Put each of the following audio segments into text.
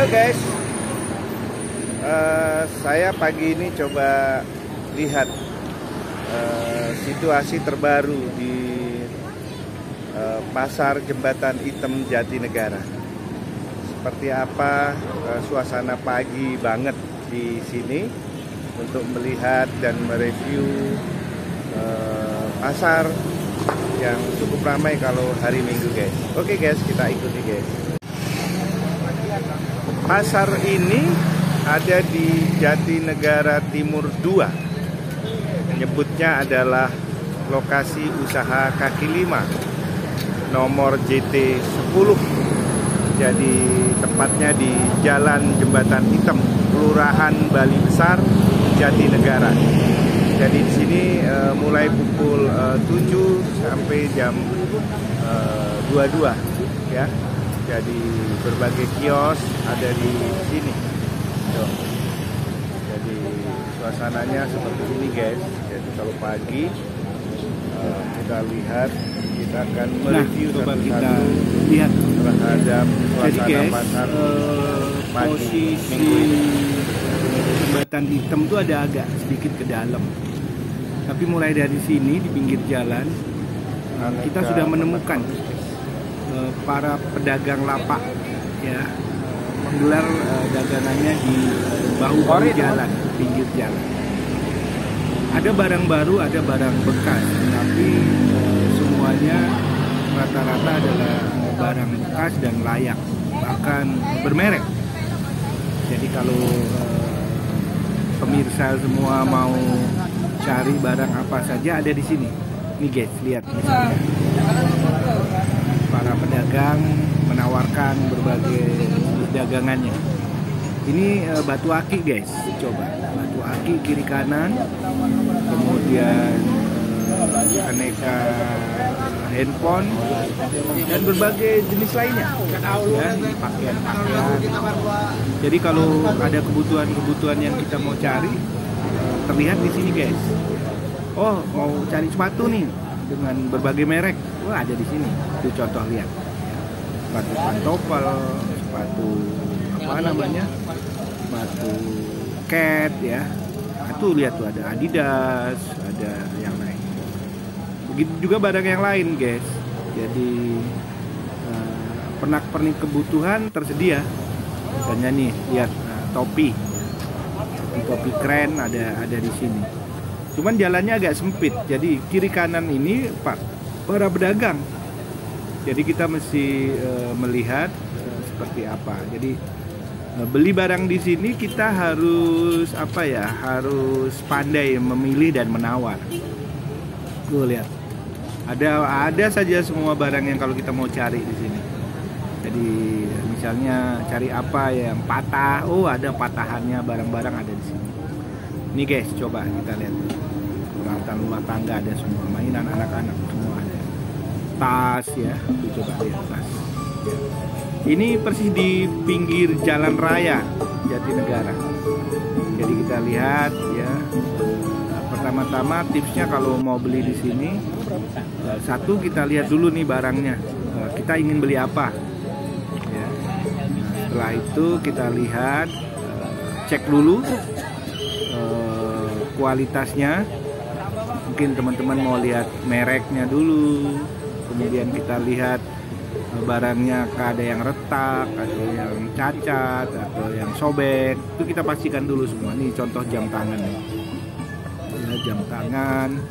Halo guys, saya pagi ini coba lihat situasi terbaru di Pasar Jembatan Hitam Jatinegara. Seperti apa suasana pagi banget di sini untuk melihat dan mereview pasar yang cukup ramai kalau hari Minggu guys. Oke guys, kita ikuti guys. Pasar ini ada di Jatinegara Timur 2. Nyebutnya adalah lokasi usaha kaki lima nomor JT 10. Jadi tepatnya di Jalan Jembatan Hitam, Kelurahan Bali Besar, Jatinegara. Jadi di sini mulai pukul 7 sampai jam 22 ya. Jadi berbagai kios ada di sini. Jadi suasananya seperti ini guys. Jadi kalau pagi kita lihat, kita akan mereview kita lihat terhadap suasana guys, pasar posisi jembatan hitam itu ada agak sedikit ke dalam. Tapi mulai dari sini di pinggir jalan kita sudah menemukan para pedagang lapak ya menggelar dagangannya di bahu-bahu jalan, pinggir jalan. Ada barang baru, ada barang bekas, tapi semuanya rata-rata adalah barang bekas dan layak, bahkan bermerek. Jadi kalau pemirsa semua mau cari barang apa saja ada di sini. Nih guys, lihat misalnya. Para pedagang menawarkan berbagai dagangannya. Ini batu aki guys, coba batu aki kiri kanan, kemudian aneka handphone dan berbagai jenis lainnya ya, pakaian-pakaian. Jadi kalau ada kebutuhan yang kita mau cari, terlihat di sini guys. Oh, mau cari sepatu nih dengan berbagai merek, wah ada di sini. Itu contoh, lihat sepatu pantofel, sepatu apa namanya, sepatu cat ya. Nah, tuh lihat tuh ada Adidas, ada yang lain. Begitu juga barang yang lain guys. Jadi pernak-pernik kebutuhan tersedia. Misalnya nih lihat topi keren ada di sini. Cuman jalannya agak sempit, jadi kiri kanan ini para pedagang. Jadi kita mesti melihat seperti apa. Jadi beli barang di sini kita harus harus pandai memilih dan menawar. Tuh lihat, ada saja semua barang yang kalau kita mau cari di sini. Jadi misalnya cari apa yang patah, oh ada patahannya, barang-barang ada di sini. Ini guys, coba kita lihat. Peralatan rumah tangga ada semua, mainan anak-anak semua ada. Tas ya, coba lihat tas. Ini persis di pinggir jalan raya Jatinegara. Jadi kita lihat ya. Pertama-tama tipsnya kalau mau beli di sini, satu kita lihat dulu nih barangnya. Kita ingin beli apa? Ya. Setelah itu kita lihat, cek dulu kualitasnya. Mungkin teman-teman mau lihat mereknya dulu, kemudian kita lihat barangnya ada yang retak, ada yang cacat, atau yang sobek. Itu kita pastikan dulu semua. Ini contoh jam tangan nih. Ya, jam tangan,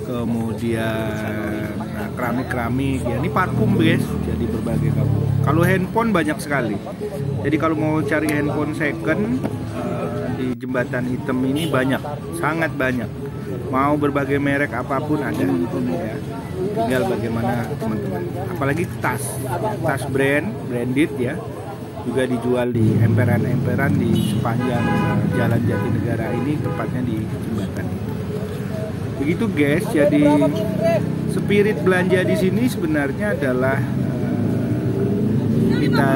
kemudian keramik-keramik ya, ini parfum guys. Jadi berbagai parfum. Kalau handphone banyak sekali. Jadi kalau mau cari handphone second di jembatan hitam ini banyak, sangat banyak. Mau berbagai merek apapun ada ya. Tinggal bagaimana teman-teman. Apalagi tas branded ya, juga dijual di emperan-emperan di sepanjang Jalan Jatinegara ini, tepatnya di jembatan itu. Begitu guys. Jadi spirit belanja di sini sebenarnya adalah kita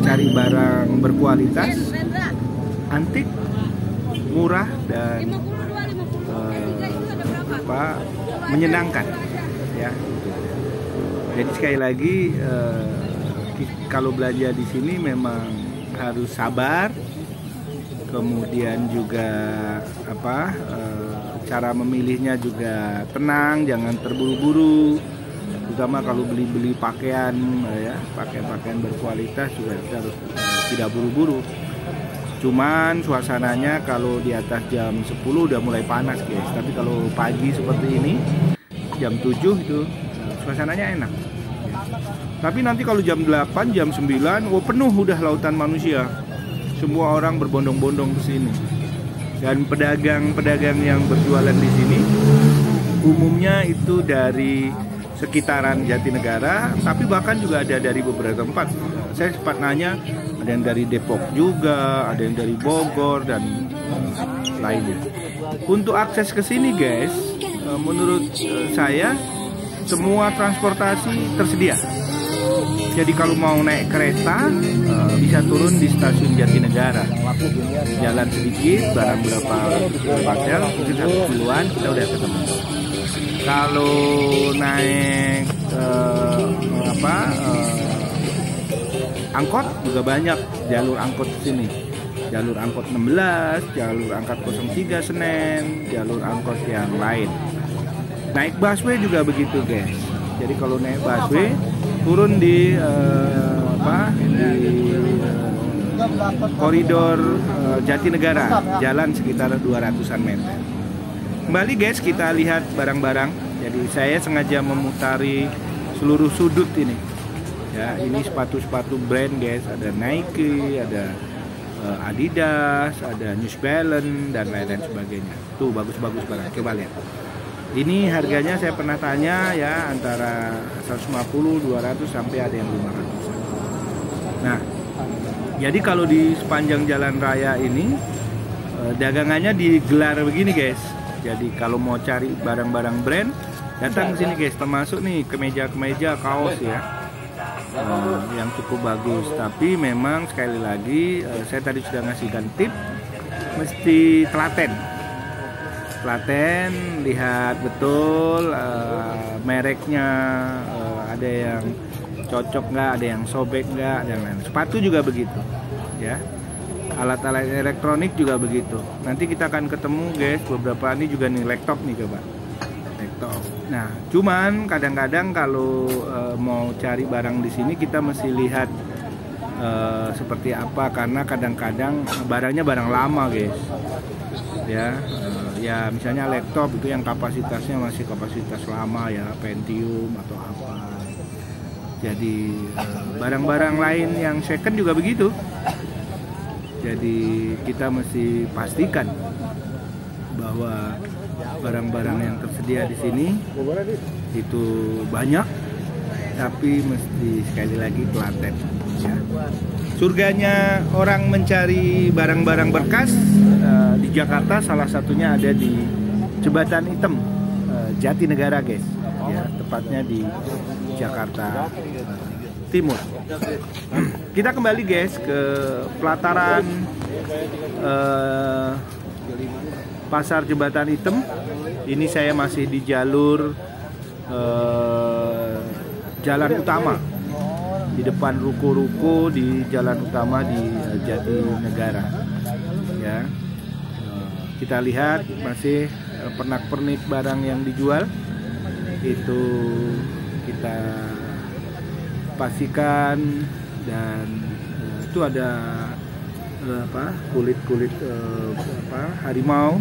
cari barang berkualitas, antik, murah dan menyenangkan ya. Jadi sekali lagi kalau belanja di sini memang harus sabar, kemudian juga cara memilihnya juga tenang, jangan terburu-buru, terutama kalau beli pakaian ya, pakaian berkualitas juga kita harus tidak buru-buru. Cuman suasananya kalau di atas jam 10 udah mulai panas guys, tapi kalau pagi seperti ini jam 7 itu suasananya enak. Tapi nanti kalau jam 8, jam 9, penuh udah lautan manusia. Semua orang berbondong-bondong ke sini. Dan pedagang-pedagang yang berjualan di sini umumnya itu dari sekitaran Jatinegara, tapi bahkan juga ada dari beberapa tempat. Saya sempat nanya, ada yang dari Depok juga, ada yang dari Bogor dan lainnya. Untuk akses ke sini guys, menurut saya semua transportasi tersedia. Jadi kalau mau naik kereta bisa turun di stasiun Jatinegara. Jalan sedikit, barang berapa parcel, mungkin 1 kiloan kita udah ketemu. Kalau naik angkot juga banyak jalur angkot ke sini. Jalur angkot 16, jalur angkot 03 Senen, jalur angkot yang lain. Naik busway juga begitu guys. Jadi kalau naik busway turun di koridor Jatinegara, jalan sekitar 200-an meter. Kembali guys, kita lihat barang-barang. Jadi saya sengaja memutari seluruh sudut ini. Ya, ini sepatu-sepatu brand guys, ada Nike, ada Adidas, ada New Balance dan lain-lain sebagainya. Tuh bagus-bagus barang. Coba lihat. Ini harganya saya pernah tanya ya antara 150, 200 sampai ada yang 500. Nah, jadi kalau di sepanjang jalan raya ini dagangannya digelar begini guys. Jadi kalau mau cari barang-barang brand, datang ke sini guys, termasuk nih kemeja-kemeja, kaos ya. Yang cukup bagus. Tapi memang sekali lagi saya tadi sudah ngasihkan tip, mesti telaten, lihat betul mereknya, ada yang cocok nggak, ada yang sobek nggak, dan lain. Sepatu juga begitu ya, alat-alat elektronik juga begitu. Nanti kita akan ketemu guys, beberapa ini juga nih laptop nih, coba laptop. Nah, cuman kadang-kadang kalau mau cari barang di sini kita mesti lihat seperti apa, karena kadang-kadang barangnya barang lama guys ya. Ya misalnya laptop itu yang kapasitasnya masih kapasitas lama ya, Pentium atau apa. Jadi barang-barang lain yang second juga begitu. Jadi kita mesti pastikan bahwa barang-barang yang tersedia di sini itu banyak, tapi mesti sekali lagi telaten ya. Surganya orang mencari barang-barang bekas di Jakarta salah satunya ada di Jembatan Hitam Jatinegara guys ya, tepatnya di Jakarta Timur. Kita kembali guys ke pelataran Pasar Jembatan Hitam. Ini saya masih di jalur jalan utama, di depan ruko-ruko di jalan utama di Jatinegara ya. Kita lihat masih pernak-pernik barang yang dijual itu kita pastikan, dan itu ada kulit-kulit harimau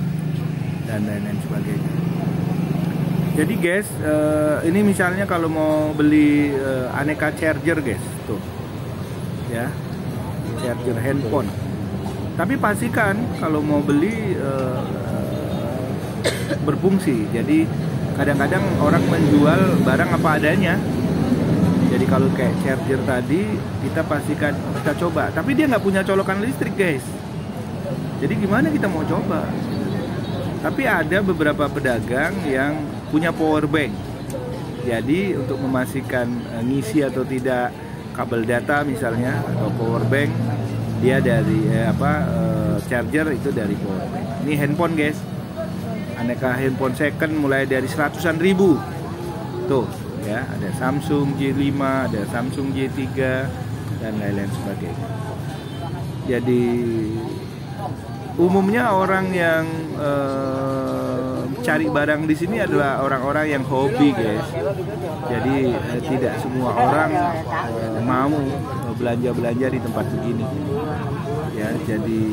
dan lain-lain sebagainya. Jadi guys, ini misalnya kalau mau beli aneka charger guys, tuh ya, charger handphone. Tapi pastikan kalau mau beli berfungsi. Jadi kadang-kadang orang menjual barang apa adanya. Jadi kalau kayak charger tadi, kita pastikan kita coba. Tapi dia nggak punya colokan listrik guys. Jadi gimana kita mau coba? Tapi ada beberapa pedagang yang punya power bank. Jadi untuk memastikan ngisi atau tidak kabel data misalnya atau power bank, dia dari charger itu dari power bank. Ini handphone guys, aneka handphone second mulai dari 100-an ribu. Tuh ya, ada Samsung J5, ada Samsung J3 dan lain-lain sebagainya. Jadi umumnya orang yang cari barang di sini adalah orang-orang yang hobi, guys. Jadi tidak semua orang mau belanja-belanja di tempat begini. Ya, jadi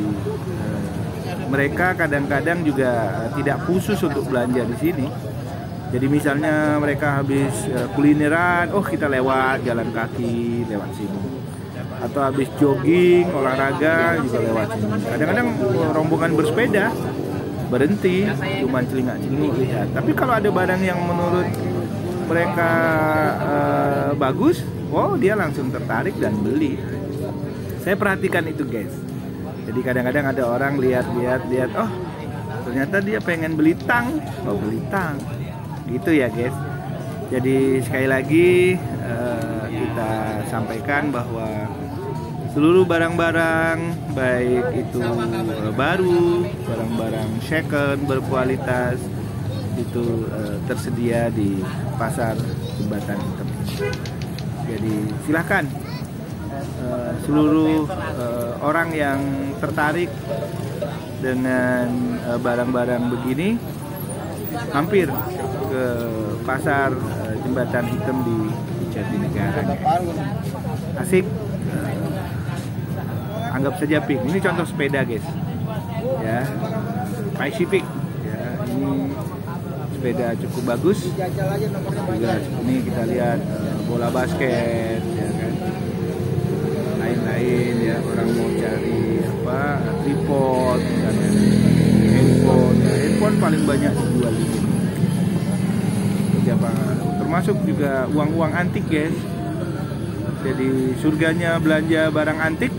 mereka kadang-kadang juga tidak khusus untuk belanja di sini. Jadi misalnya mereka habis kulineran, oh kita lewat jalan kaki lewat sini. Atau habis jogging, olahraga juga lewat sini. Kadang-kadang rombongan bersepeda berhenti, cuma celingak-celinguk lihat. Tapi kalau ada barang yang menurut mereka bagus, oh dia langsung tertarik dan beli. Saya perhatikan itu, guys. Jadi kadang-kadang ada orang lihat, oh ternyata dia pengen beli tang, oh beli tang, gitu ya, guys. Jadi sekali lagi kita sampaikan bahwa seluruh barang-barang baik itu baru, barang-barang second berkualitas itu tersedia di pasar Jembatan Hitam. Jadi silahkan seluruh orang yang tertarik dengan barang-barang begini mampir ke pasar Jembatan Hitam di Jatinegara. Asik. Anggap saja pink. Ini contoh sepeda, guys. Ya, Pacific. Ya, ini sepeda cukup bagus. Juga ini kita lihat bola basket, ya kan. Lain-lain ya, orang mau cari apa? Tripod dan handphone. Ya, handphone paling banyak dijual di sini. Termasuk juga uang-uang antik, guys. Jadi surganya belanja barang antik.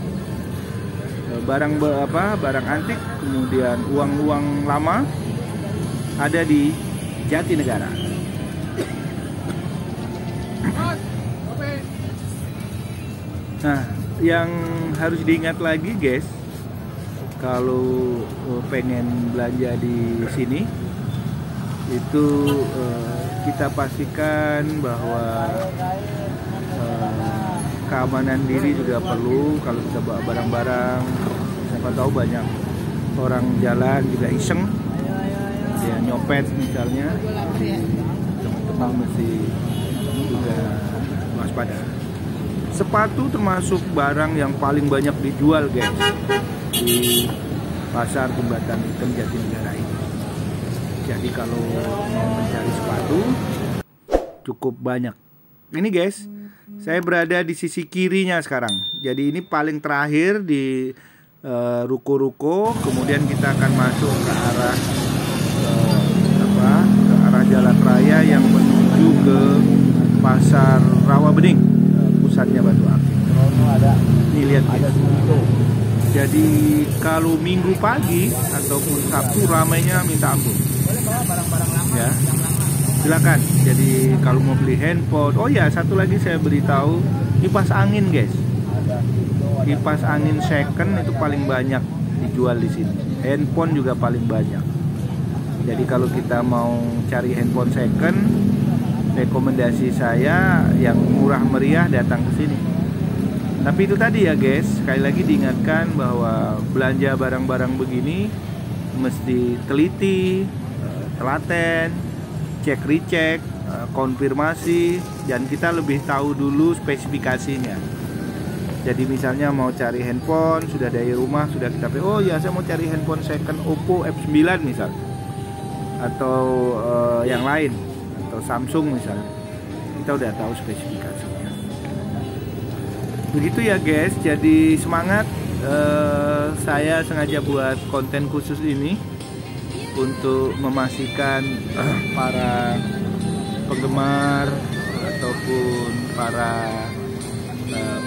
Barang antik, kemudian uang-uang lama ada di Jatinegara. Nah, yang harus diingat lagi, guys, kalau pengen belanja di sini itu kita pastikan bahwa keamanan diri juga perlu. Kalau kita bawa barang-barang, siapa tahu banyak orang jalan juga iseng ya nyopet misalnya. Jadi teman-teman mesti juga waspada. Sepatu termasuk barang yang paling banyak dijual, guys, di pasar Jembatan Hitam Jatinegara ini. Jadi kalau mau mencari sepatu cukup banyak. Ini, guys, saya berada di sisi kirinya sekarang. Jadi ini paling terakhir di ruko-ruko. Kemudian kita akan masuk ke arah ke arah jalan raya yang menuju ke pasar Rawabening, pusatnya Batu Akik. Ini lihat, jadi kalau Minggu pagi ataupun Sabtu ramainya minta ampun. Ya. Silakan. Jadi kalau mau beli handphone, oh ya satu lagi saya beritahu, kipas angin, guys. Kipas angin second itu paling banyak dijual di sini. Handphone juga paling banyak. Jadi kalau kita mau cari handphone second, rekomendasi saya yang murah meriah datang ke sini. Tapi itu tadi ya, guys, sekali lagi diingatkan bahwa belanja barang-barang begini mesti teliti, telaten, cek recheck, konfirmasi, dan kita lebih tahu dulu spesifikasinya. Jadi misalnya mau cari handphone, sudah dari rumah sudah kita pilih, oh ya saya mau cari handphone second Oppo F9 misal, atau yang lain, atau Samsung misalnya, kita udah tahu spesifikasinya. Begitu ya, guys. Jadi semangat. Saya sengaja buat konten khusus ini untuk memastikan para penggemar ataupun para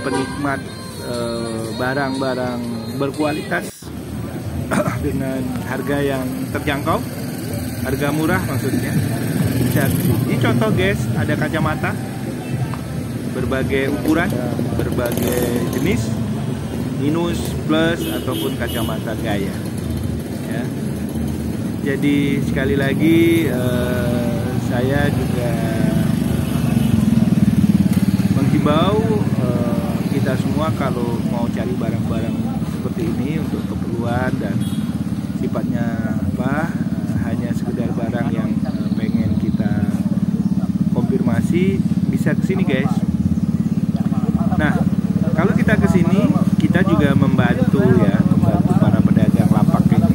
penikmat barang-barang berkualitas dengan harga yang terjangkau, harga murah maksudnya. Ini contoh, guys, ada kacamata berbagai ukuran, berbagai jenis, minus, plus, ataupun kacamata gaya. Ya. Jadi sekali lagi saya juga menghimbau kita semua kalau mau cari barang-barang seperti ini untuk keperluan dan sifatnya hanya sekedar barang yang pengen kita konfirmasi, bisa kesini guys. Nah, kalau kita kesini kita juga membantu para pedagang lapak ini.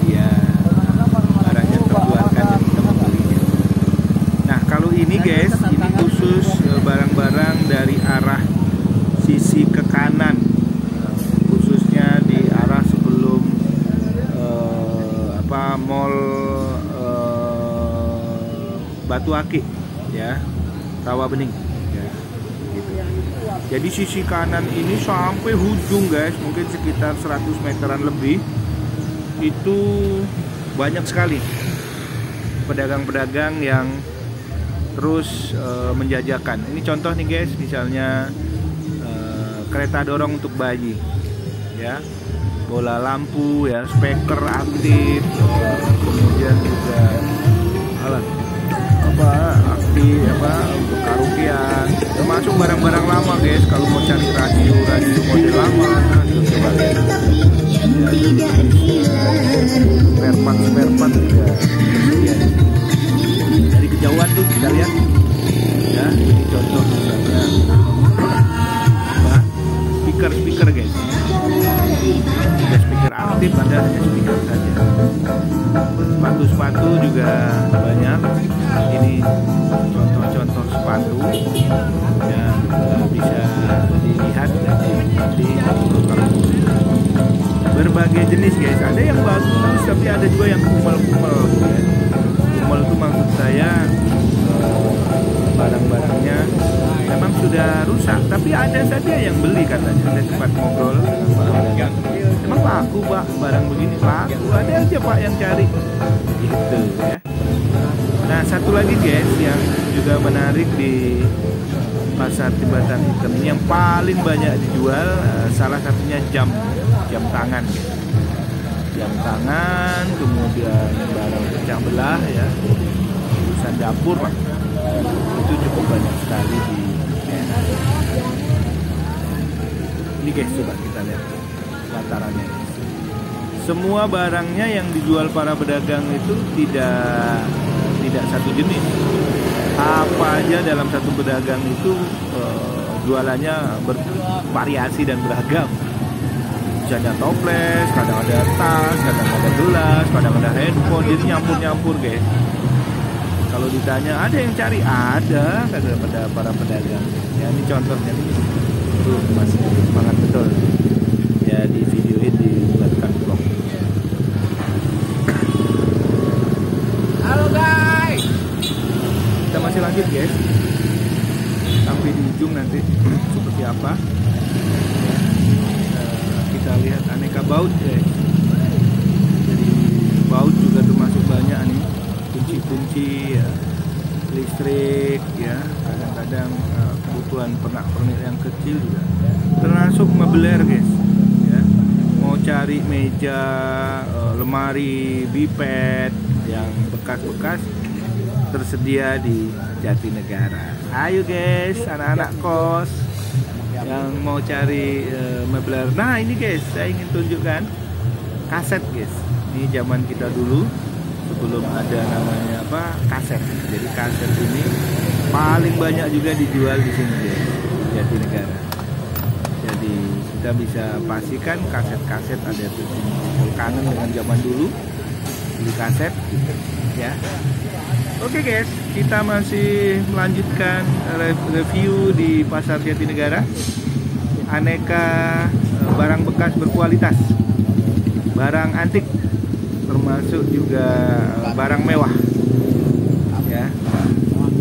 Ya, barangnya terkeluarkan dan kita membelinya. Nah, kalau ini guys, ini khusus barang-barang dari arah sisi ke kanan, khususnya di arah sebelum mall Batu Aki, ya, Rawa Bening, ya, gitu. Jadi sisi kanan ini sampai ujung guys, mungkin sekitar 100 meteran lebih, itu banyak sekali pedagang-pedagang yang terus menjajakan. Ini contoh nih guys, misalnya kereta dorong untuk bayi, ya, bola lampu, ya, speaker aktif, kemudian juga alat untuk karaokean, termasuk barang-barang lama guys. Kalau mau cari radio model lama, coba lihat. Spare part juga tersedia. Dari kejauhan tuh kita lihat, ya, ini contoh misalnya speaker guys. Ada speaker aktif, ada hanya speaker saja. Sepatu juga banyak. Ini contoh-contoh sepatu yang bisa dilihat di berbagai jenis guys. Ada yang bagus, tapi ada juga yang kumel-kumel. Kumel itu maksud saya barang-barangnya memang sudah rusak, tapi ada saja yang beli katanya. Saya sempat ngobrol dengan Pak pedagang. Emang laku Pak barang begini? Laku, ada aja Pak yang cari. Gitu ya. Nah, satu lagi guys yang juga menarik di pasar Jembatan Hitam ini yang paling banyak dijual, salah satunya jam tangan guys. Jam tangan, kemudian barang pecah belah, ya, urusan dapur Pak. Itu cukup banyak sekali di ini guys, coba kita lihat datarannya. Semua barangnya yang dijual para pedagang itu tidak satu jenis. Apa aja dalam satu pedagang itu jualannya bervariasi dan beragam. Bisa ada toples, kadang ada tas, kadang ada gelas, kadang ada handphone, jadi nyampur-nyampur guys. Kalau ditanya ada yang cari, ada pada para pedagang. Ya, ini contohnya nih. Tuh masih semangat betul. Ya, di videoin, dibuatkan vlog. Halo guys. Kita masih lanjut guys. Sampai di ujung nanti seperti apa. Kita lihat aneka baut guys. Jadi baut juga termasuk banyak nih. Kunci-kunci, ya, listrik, ya, kadang-kadang kebutuhan pernak-pernik yang kecil juga, termasuk meubiler guys, ya. Mau cari meja, lemari, biped yang bekas-bekas tersedia di Jatinegara. Ayo guys, anak-anak kos yang mau cari meubiler. Nah ini guys, saya ingin tunjukkan kaset guys. Ini zaman kita dulu, sebelum ada namanya kaset. Jadi kaset ini paling banyak juga dijual di sini guys, Jatinegara. Jadi kita bisa pastikan kaset-kaset ada di sini. Kangen dengan zaman dulu beli kaset gitu, ya. Oke guys, kita masih melanjutkan review di pasar Jatinegara. Aneka barang bekas berkualitas, barang antik, termasuk juga barang mewah, ya.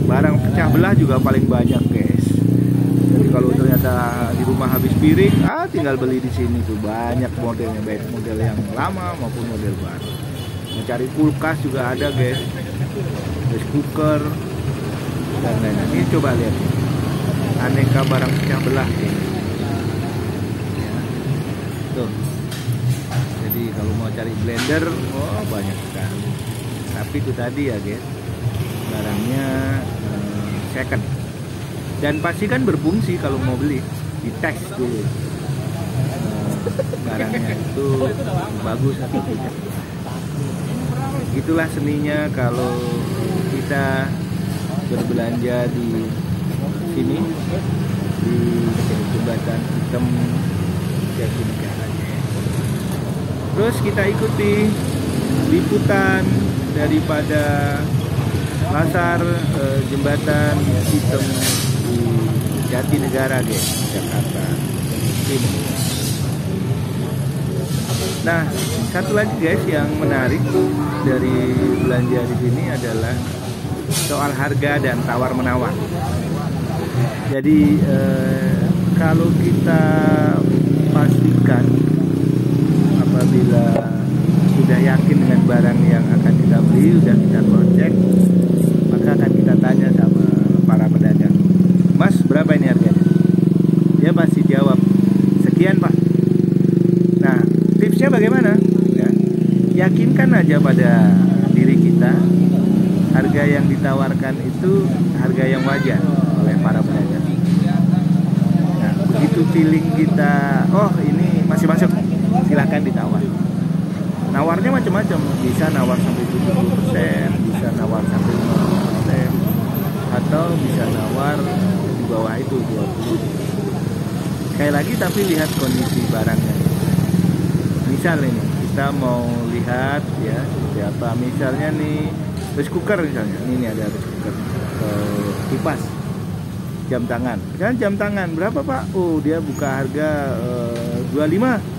Barang pecah belah juga paling banyak guys. Jadi kalau ternyata di rumah habis piring, tinggal beli di sini tuh, banyak modelnya, baik model yang lama maupun model baru. Mencari kulkas juga ada guys, rice cooker dan lain-lain. Ini coba lihat aneka barang pecah belah guys. Ya. Tuh. Jadi kalau mau cari blender, banyak sekali. Tapi itu tadi ya guys, barangnya second. Dan pastikan berfungsi kalau mau beli, dites dulu. barangnya itu bagus atau tidak. Itulah seninya kalau kita berbelanja di sini di Jembatan Hitam Jatinegara. Terus kita ikuti liputan daripada pasar Jembatan Hitam di Jatinegara, guys, Jakarta ini. Nah, satu lagi guys yang menarik dari belanja di sini adalah soal harga dan tawar menawar. Jadi kalau kita pastikan apabila sudah yakin dengan barang yang akan kita beli, sudah kita cross check, maka akan kita tanya sama para pedagang, Mas, berapa ini harganya? Dia pasti jawab sekian, Pak. Nah, tipsnya bagaimana? Ya, yakinkan aja pada diri kita, harga yang ditawarkan itu harga yang wajar oleh para pedagang. Nah, begitu feeling kita, oh ini masih masuk, silahkan ditawar. Nawarnya macam-macam, bisa nawar sampai 70%, bisa nawar sampai 50%, atau bisa nawar di bawah itu 20%. Sekali lagi tapi lihat kondisi barangnya. Misal ini kita mau lihat ya seperti apa. Misalnya nih rice cooker misalnya, ini ada rice cooker atau kipas, jam tangan. Misalnya jam tangan berapa Pak? Oh dia buka harga 25.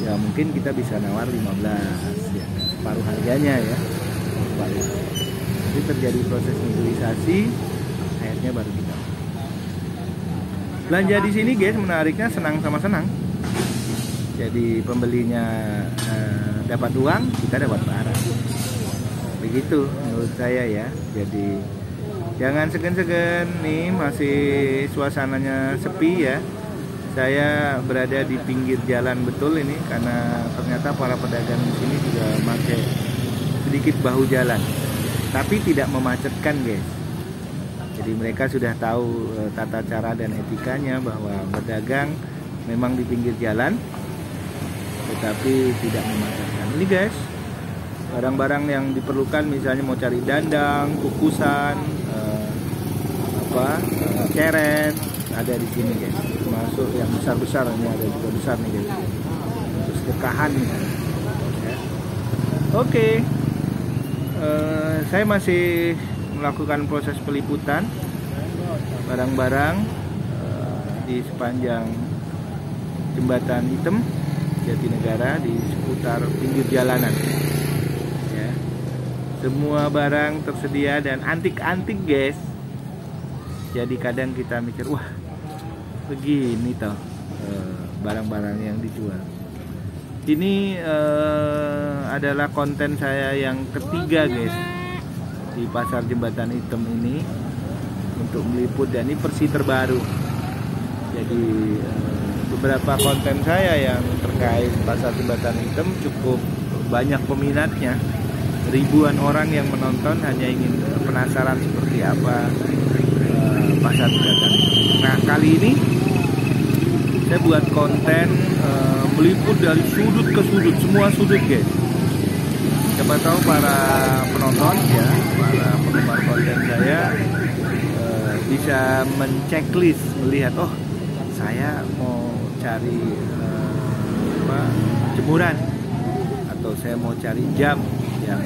Ya mungkin kita bisa nawar 15 ya, separuh harganya ya. Jadi terjadi proses negosiasi, akhirnya baru kita belanja di sini guys. Menariknya senang sama senang. Jadi pembelinya dapat uang, kita dapat barang. Begitu menurut saya ya. Jadi jangan segan-segan nih, masih suasananya sepi ya. Saya berada di pinggir jalan betul ini karena ternyata para pedagang di sini juga pakai sedikit bahu jalan, tapi tidak memacetkan guys. Jadi mereka sudah tahu tata cara dan etikanya bahwa berdagang memang di pinggir jalan, tetapi tidak memacetkan. Ini guys, barang-barang yang diperlukan misalnya mau cari dandang, kukusan, ceret, ada di sini guys. Masuk yang besar-besar, ini ada juga besar nih guys. Terus kekahan nih. Ya. Oke. Saya masih melakukan proses peliputan barang-barang di sepanjang Jembatan Hitam Jatinegara di seputar pinggir jalanan. Ya. Semua barang tersedia dan antik-antik guys. Jadi kadang kita mikir, wah begini toh barang-barang yang dijual. Ini adalah konten saya yang ketiga guys di pasar Jembatan Hitam ini untuk meliput, dan ini versi terbaru. Jadi beberapa konten saya yang terkait pasar Jembatan Hitam cukup banyak peminatnya. Ribuan orang yang menonton hanya ingin penasaran seperti apa pasar Jembatan Hitam. Nah kali ini saya buat konten meliput dari sudut ke sudut, semua sudut guys. Siapa tahu para penonton ya, para penggemar konten saya bisa menceklis, melihat, oh saya mau cari jemuran, atau saya mau cari jam yang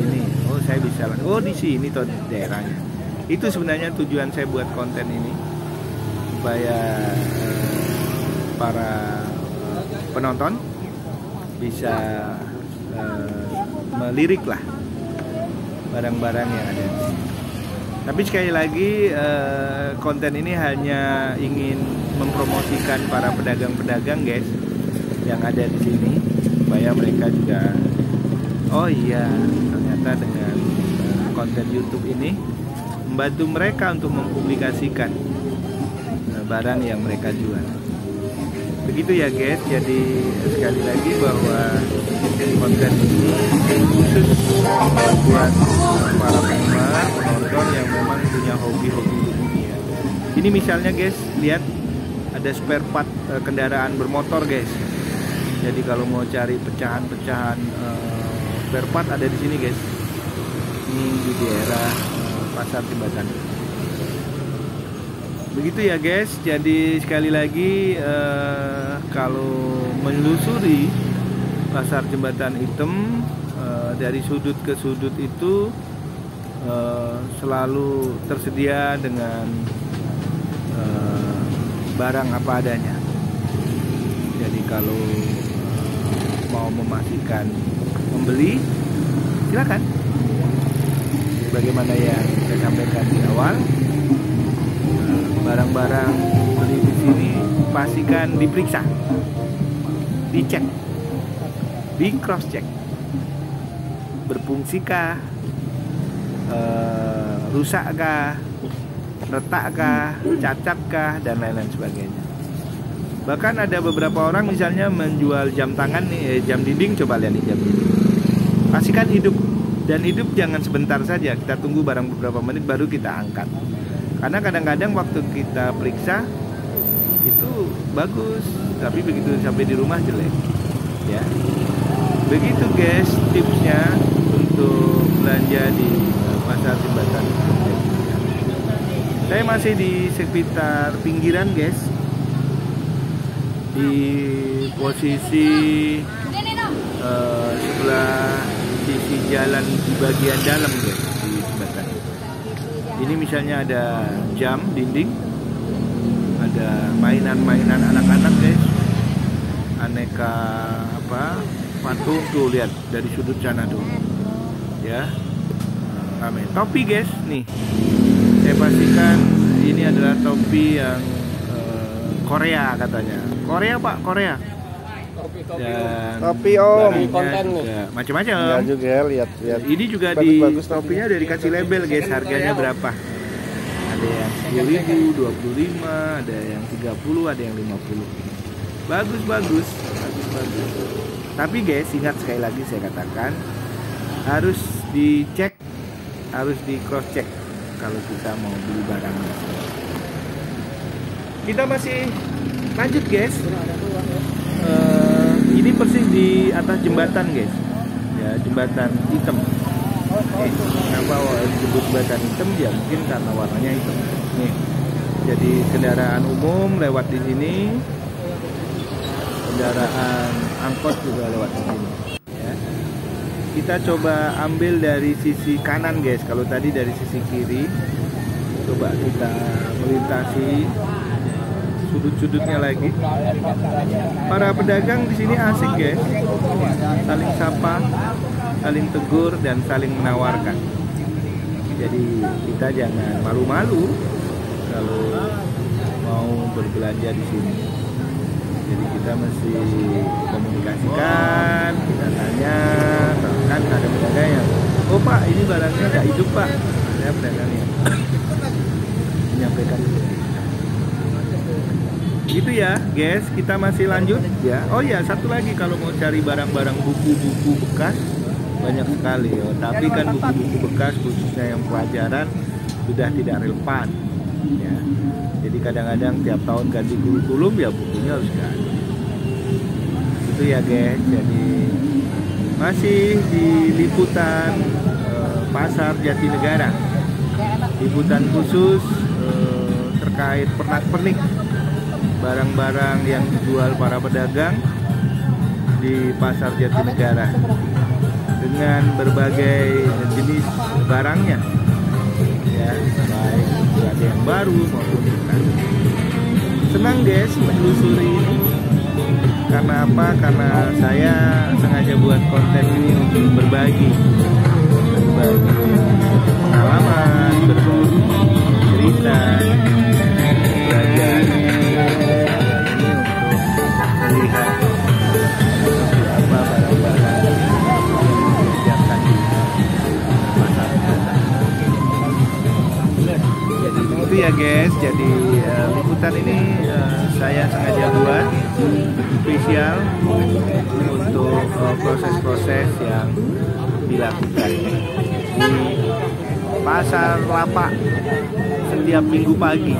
ini, oh saya bisa, oh di sini tuh daerahnya. Itu sebenarnya tujuan saya buat konten ini, supaya para penonton bisa melirik lah barang-barang yang ada. Tapi sekali lagi konten ini hanya ingin mempromosikan para pedagang-pedagang guys yang ada di sini, supaya mereka juga, oh iya ternyata dengan konten YouTube ini membantu mereka untuk mempublikasikan barang yang mereka jual. Begitu ya guys. Jadi sekali lagi bahwa konten ini khusus buat para penggemar, penonton yang memang punya hobi-hobi ini ya. Ini misalnya guys, lihat ada spare part kendaraan bermotor guys. Jadi kalau mau cari pecahan-pecahan spare part ada di sini guys. Ini di daerah Pasar Jembatan. Begitu ya guys. Jadi sekali lagi kalau menelusuri Pasar Jembatan Hitam dari sudut ke sudut itu selalu tersedia dengan barang apa adanya. Jadi kalau mau memastikan membeli, silakan. Bagaimana yang saya sampaikan di awal, barang-barang beli di sini pastikan diperiksa, dicek, di cross check, berfungsikah, rusakkah, retakkah, cacatkah, dan lain-lain sebagainya. Bahkan ada beberapa orang misalnya menjual jam tangan nih, jam dinding, coba lihat nih jam dinding. Pastikan hidup, dan hidup jangan sebentar saja. Kita tunggu barang beberapa menit baru kita angkat. Karena kadang-kadang waktu kita periksa itu bagus, tapi begitu sampai di rumah jelek. Ya, begitu guys tipsnya untuk belanja di Pasar Jembatan. Saya masih di sekitar pinggiran guys, di posisi sebelah sisi jalan di bagian dalam guys, di jembatan. Ini misalnya ada jam dinding, ada mainan-mainan anak-anak guys, aneka patung tuh, lihat dari sudut sana tuh ya, ramai. Topi guys nih, saya pastikan ini adalah topi yang Korea katanya. Korea pak, Korea. Topi om. Macam-macam. Ya juga lihat. Ini juga bagus, topinya udah dikasih label guys, harganya berapa? Ada yang 10.000, 25, ada yang 30, ada yang 50. Bagus. Tapi guys, ingat sekali lagi saya katakan, harus dicek, harus di cross check kalau kita mau beli barang. Kita masih lanjut guys. Ini persis di atas jembatan guys, ya, jembatan hitam. Kenapa disebut jembatan hitam? Ya mungkin karena warnanya hitam. Nih, jadi kendaraan umum lewat di sini, kendaraan angkot juga lewat di sini. Ya. Kita coba ambil dari sisi kanan guys. Kalau tadi dari sisi kiri, coba kita melintasi sudut-sudutnya lagi. Para pedagang di sini asik guys, saling sapa, saling tegur, dan saling menawarkan. Jadi kita jangan malu-malu kalau mau berbelanja di sini. Jadi kita mesti komunikasikan, kita tanya, kan ada pedagang yang, oh pak ini barangnya nggak hidup pak, ada pedagangnya menyampaikan gitu ya guys. Kita masih lanjut ya. Oh ya, satu lagi, kalau mau cari barang-barang buku-buku bekas banyak sekali ya. Tapi kan buku-buku bekas khususnya yang pelajaran sudah tidak relevan ya. Jadi kadang-kadang tiap tahun ganti kurikulum ya, bukunya harus ganti. Itu ya guys. Jadi masih di liputan Pasar Jatinegara, liputan khusus terkait pernak-pernik barang-barang yang dijual para pedagang di Pasar Jatinegara dengan berbagai jenis barangnya ya, baik ada yang baru maupun bukan. Senang guys menelusuri ini. Karena apa? Karena saya sengaja buat konten ini untuk berbagi pengalaman, berbagi cerita, belajar melihat apa barang-barang yang disediakan di pasar. Jadi begitu ya guys. Jadi liputan ini saya sengaja buat spesial untuk proses-proses yang dilakukan di Pasar Lapak setiap minggu pagi.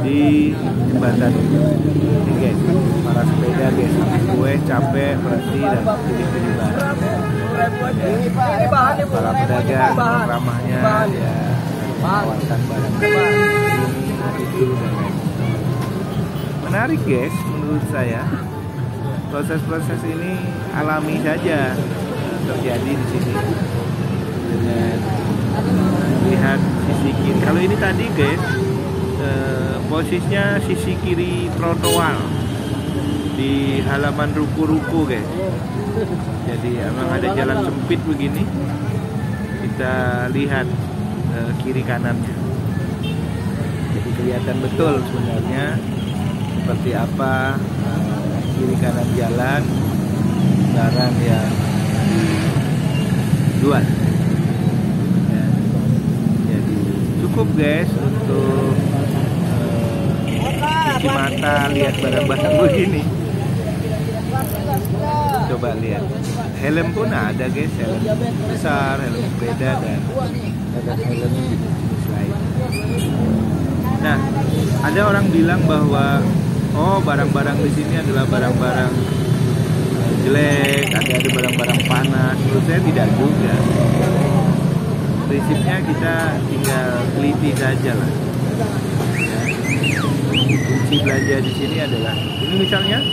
di jembatan ini guys. Para sepeda guys, gue capek berhenti dan pilih-pilih barang. Para pedagang ramahnya ya menawarkan barang itu dan menarik guys menurut saya. Proses-proses ini alami saja terjadi di sini dengan lihat sisi kiri. Kalau ini tadi guys, posisinya sisi kiri trotoar di halaman ruko-ruko guys. Jadi emang ada jalan sempit begini, kita lihat kiri kanannya. Jadi kelihatan betul sebenarnya seperti apa kiri kanan jalan barang yang dijual. Ya. Jadi cukup guys untuk cuci mata lihat barang-barang begini. Coba lihat, helm pun ada guys, helm besar, helm sepeda dan ada helm jenis lain. Nah, ada orang bilang bahwa oh barang-barang di sini adalah barang-barang jelek, ada barang-barang panas. Menurut saya tidak juga. Prinsipnya kita tinggal teliti saja lah. Ya. Kunci belanja di sini adalah ini misalnya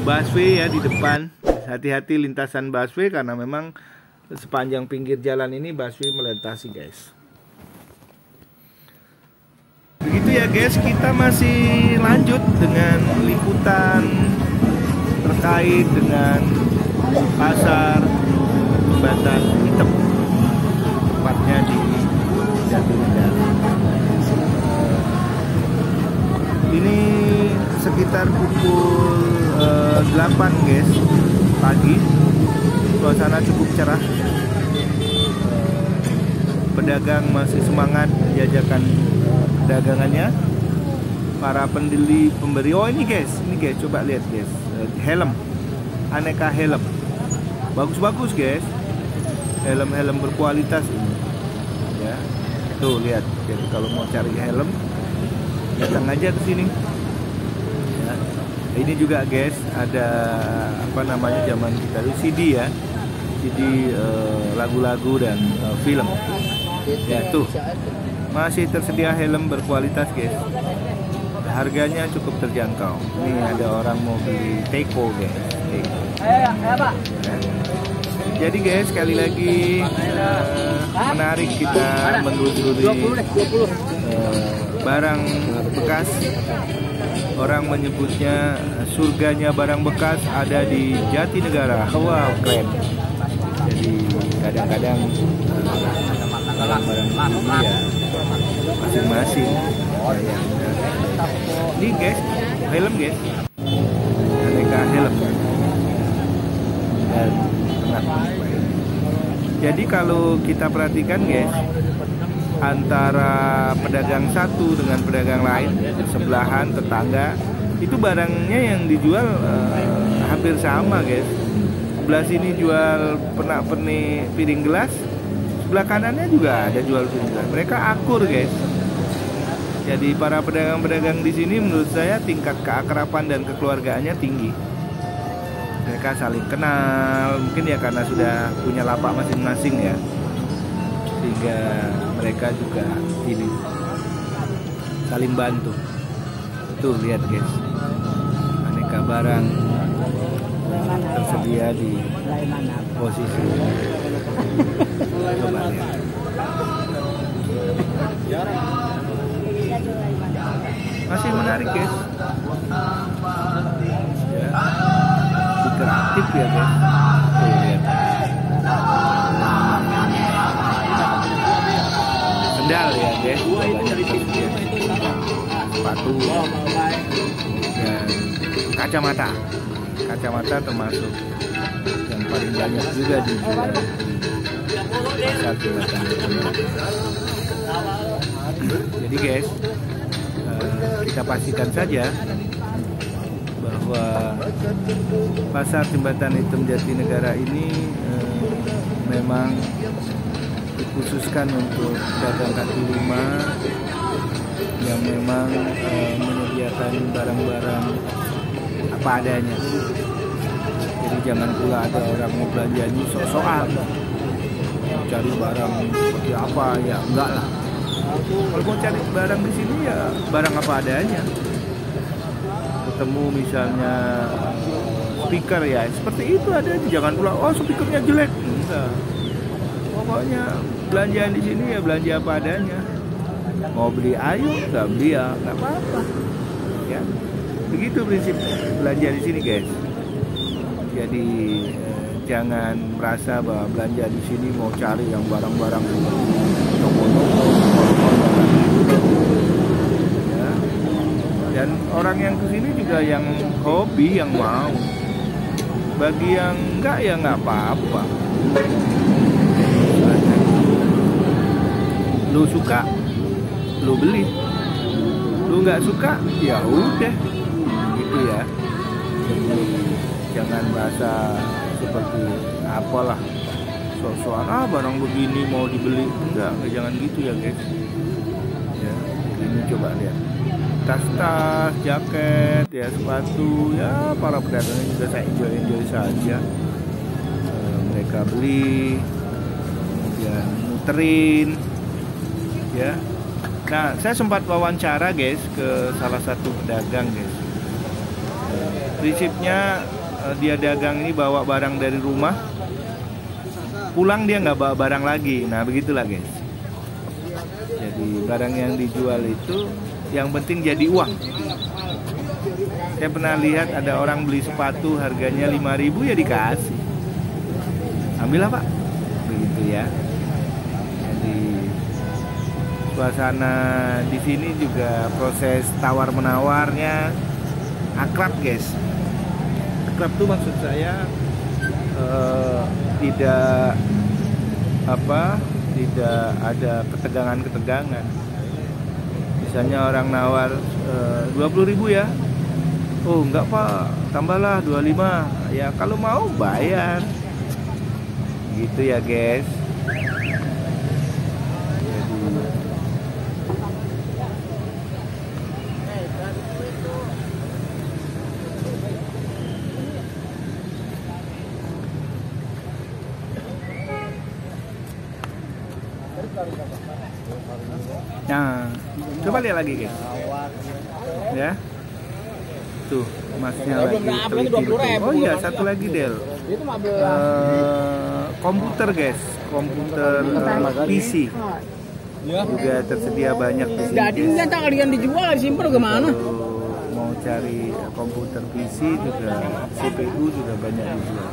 busway ya di depan. Hati-hati lintasan busway karena memang sepanjang pinggir jalan ini busway melintasi guys. Begitu ya guys, kita masih lanjut dengan liputan terkait dengan pasar Jembatan Hitam, tepatnya di Jatinegara. Ini sekitar pukul 8 guys pagi, suasana cukup cerah. Pedagang masih semangat menjajakan dagangannya. Para pembeli, oh ini guys, coba lihat guys, helm, aneka helm, bagus-bagus guys, helm-helm berkualitas ini, ya, tuh lihat. Jadi kalau mau cari helm, datang aja ke sini. Ya. Ini juga guys, ada apa namanya zaman kita itu CD ya, CD lagu-lagu dan film, ya tuh. Masih tersedia helm berkualitas guys. Harganya cukup terjangkau. Ini ada orang mau beli Teiko guys. Teiko. Ya. Jadi guys, sekali lagi menarik kita menelusuri barang bekas. Orang menyebutnya surganya barang bekas ada di Jatinegara. Wow, keren. Jadi kadang-kadang barang-barang ini ya masing-masing. Ini guys, helm guys, aneka helm dan jadi kalau kita perhatikan guys, antara pedagang satu dengan pedagang lain, sebelahan, tetangga, itu barangnya yang dijual hampir sama guys. Sebelah sini jual pernak-pernik piring gelas, sebelah kanannya juga ada jual piring gelas. Mereka akur guys. Jadi para pedagang-pedagang di sini menurut saya tingkat keakraban dan kekeluargaannya tinggi. Mereka saling kenal, mungkin ya karena sudah punya lapak masing-masing ya, sehingga mereka juga ini saling bantu. Tuh lihat guys, aneka barang tersedia di posisi. Coba lihat. Masih menarik guys. Ya. Kreatif ya guys. Tuh lihat. Sendal ya guys, banyak tersedia. Sepatu dan kacamata. Kacamata termasuk yang paling banyak juga dijual di pasar Jembatan Hitam. Jadi guys, kita pastikan saja bahwa pasar Jembatan Hitam Jatinegara ini memang dikhususkan untuk pedagang kaki lima yang memang menyediakan barang-barang apa adanya. Jadi jangan pula ada orang mau belanja ini sok-sokan cari barang seperti apa, ya enggak lah. Kalau mau cari barang di sini ya barang apa adanya. Ketemu misalnya speaker ya seperti itu ada, jangan pula oh speakernya jelek, enggak. Pokoknya belanjaan di sini ya belanja apa adanya. Mau beli ayo, nggak beli ya nggak apa-apa. Ya, begitu prinsip belanja di sini guys. Jadi jangan merasa bahwa belanja di sini mau cari yang barang-barang toko-toko. Ya. Dan orang yang kesini juga yang hobi, yang mau. Bagi yang enggak ya nggak apa-apa. Lu suka, lu beli. Lu nggak suka, ya udah, gitu ya. Jadi jangan merasa seperti apalah sok-sokan barang begini mau dibeli, enggak jangan gitu ya guys. Ya, ini coba lihat. Tas-tas, jaket, ya sepatu, ya para pedagangnya juga saya enjoy saja. Mereka beli, kemudian muterin, ya. Nah, saya sempat wawancara guys ke salah satu pedagang guys. Prinsipnya dia dagang ini bawa barang dari rumah, pulang dia nggak bawa barang lagi. Nah begitulah guys. Jadi barang yang dijual itu yang penting jadi uang. Saya pernah lihat ada orang beli sepatu harganya 5.000 ya dikasih. Ambillah Pak. Begitu ya. Jadi suasana di sini juga proses tawar menawarnya akrab guys. Akrab tuh maksud saya tidak ada ketegangan. Misalnya orang nawar 20.000 ya. Oh enggak Pak, tambahlah 25. Ya kalau mau bayar. Gitu ya guys. Nah, coba lihat lagi guys. Ya. Tuh, masnya lagi teliti betul. Oh iya, satu lagi Del. Komputer guys, komputer PC. Juga tersedia banyak di sini. Jadi nggak tahu kalian dijual, disimpan kemana? Mau cari komputer PC juga, CPU juga banyak dijual.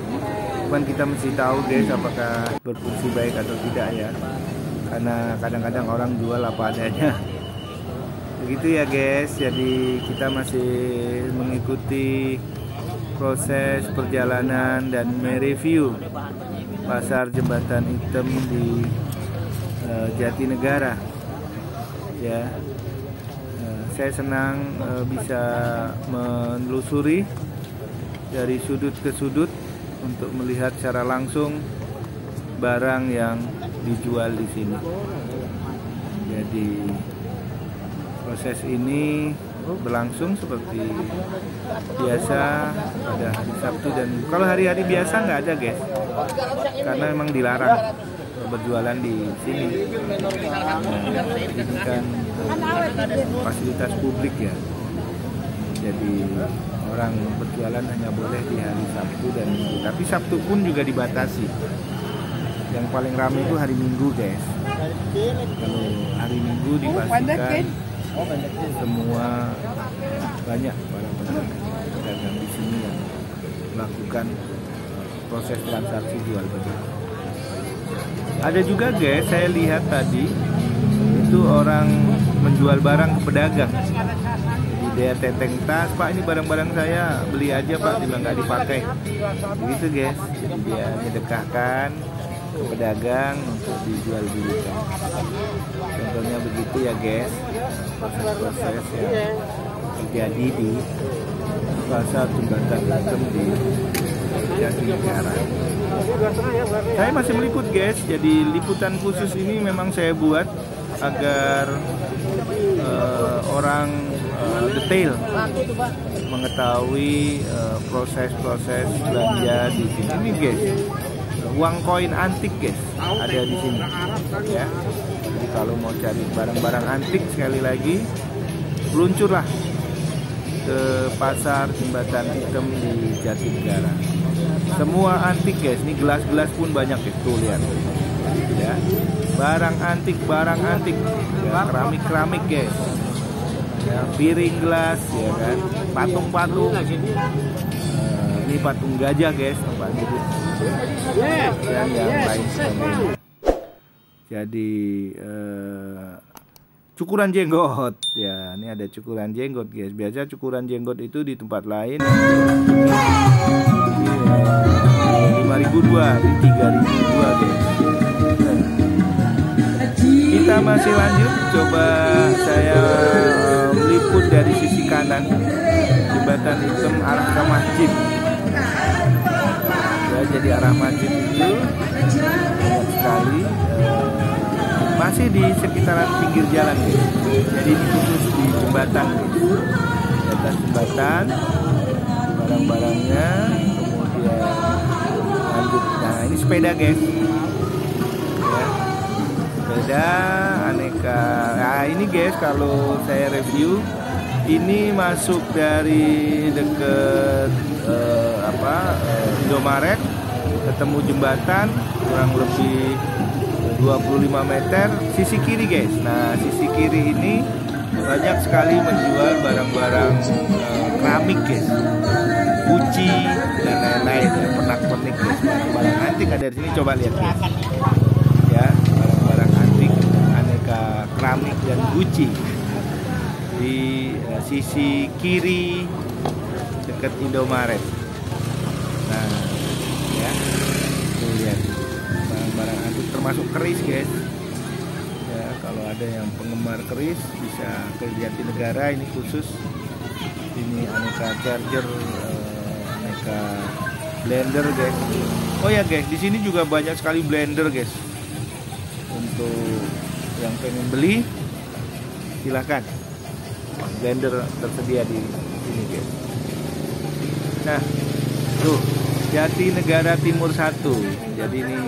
Cuman kita mesti tahu guys apakah berfungsi baik atau tidak ya. Karena kadang-kadang orang jual apa adanya. Begitu ya guys. Jadi kita masih mengikuti proses perjalanan dan mereview pasar Jembatan Hitam di Jatinegara. Ya, saya senang bisa menelusuri dari sudut ke sudut untuk melihat secara langsung barang yang dijual di sini. Jadi proses ini berlangsung seperti biasa pada hari Sabtu, dan kalau hari-hari biasa nggak ada guys, karena memang dilarang berjualan di sini. Ini kan fasilitas publik ya, jadi orang berjualan hanya boleh di hari Sabtu dan Minggu. Tapi Sabtu pun juga dibatasi. Yang paling ramai itu hari Minggu guys. Kalau hari Minggu dipastikan semua banyak para pedagang di sini yang melakukan proses transaksi jual beli. Ada juga guys, saya lihat tadi itu orang menjual barang ke pedagang. Jadi dia teteng tas, Pak ini barang-barang saya, beli aja Pak, dia nggak dipakai. Begitu guys, jadi dia menyedekahkan ke pedagang untuk dijual belikan. Contohnya begitu ya guys, proses-proses yang terjadi di pasar Jembatan Hitam di Jatinegara. Saya masih meliput guys, jadi liputan khusus ini memang saya buat agar orang detail mengetahui proses-proses belanja di sini. Ini guys, uang koin antik guys ada di sini ya. Jadi kalau mau cari barang-barang antik, sekali lagi meluncurlah ke pasar Jembatan Hitam di Jatinegara. Semua antik guys, ini gelas-gelas pun banyak guys, tuh lihat ya, barang antik ya, keramik guys ya, piring gelas ya kan, patung-patung, ini patung gajah guys, tempat duduk dan yang lain sebagainya. Jadi cukuran jenggot ya, ini ada cukuran jenggot guys. Biasa cukuran jenggot itu di tempat lain 5.002, di 3.002 guys. Kita masih lanjut, coba saya meliput dari sisi kanan Jembatan Hitam arah ke masjid ya. Jadi arah masjid itu banyak sekali, masih di sekitaran pinggir jalan guys. Jadi ini khusus di jembatan guys, di atas jembatan barang-barangnya, kemudian lanjut. Nah ini sepeda guys ya, sepeda aneka. Nah ini guys, kalau saya review ini masuk dari deket Indomaret, ketemu jembatan kurang lebih 25 meter sisi kiri guys. Nah sisi kiri ini banyak sekali menjual barang-barang keramik guys, Gucci dan lain-lain ya, pernak-pernik guys. Barang antik ada di sini, coba lihat guys ya, barang-barang antik aneka keramik dan Gucci di sisi kiri dekat Indomaret. Nah ya, tuh lihat barang-barang antik termasuk keris guys ya. Kalau ada yang penggemar keris bisa ke Jatinegara, ini khusus. Ini aneka charger, aneka blender guys. Oh ya guys, di sini juga banyak sekali blender guys. Untuk yang pengen beli silahkan, blender tersedia di sini guys. Nah tuh, Jatinegara Timur 1. Jadi ini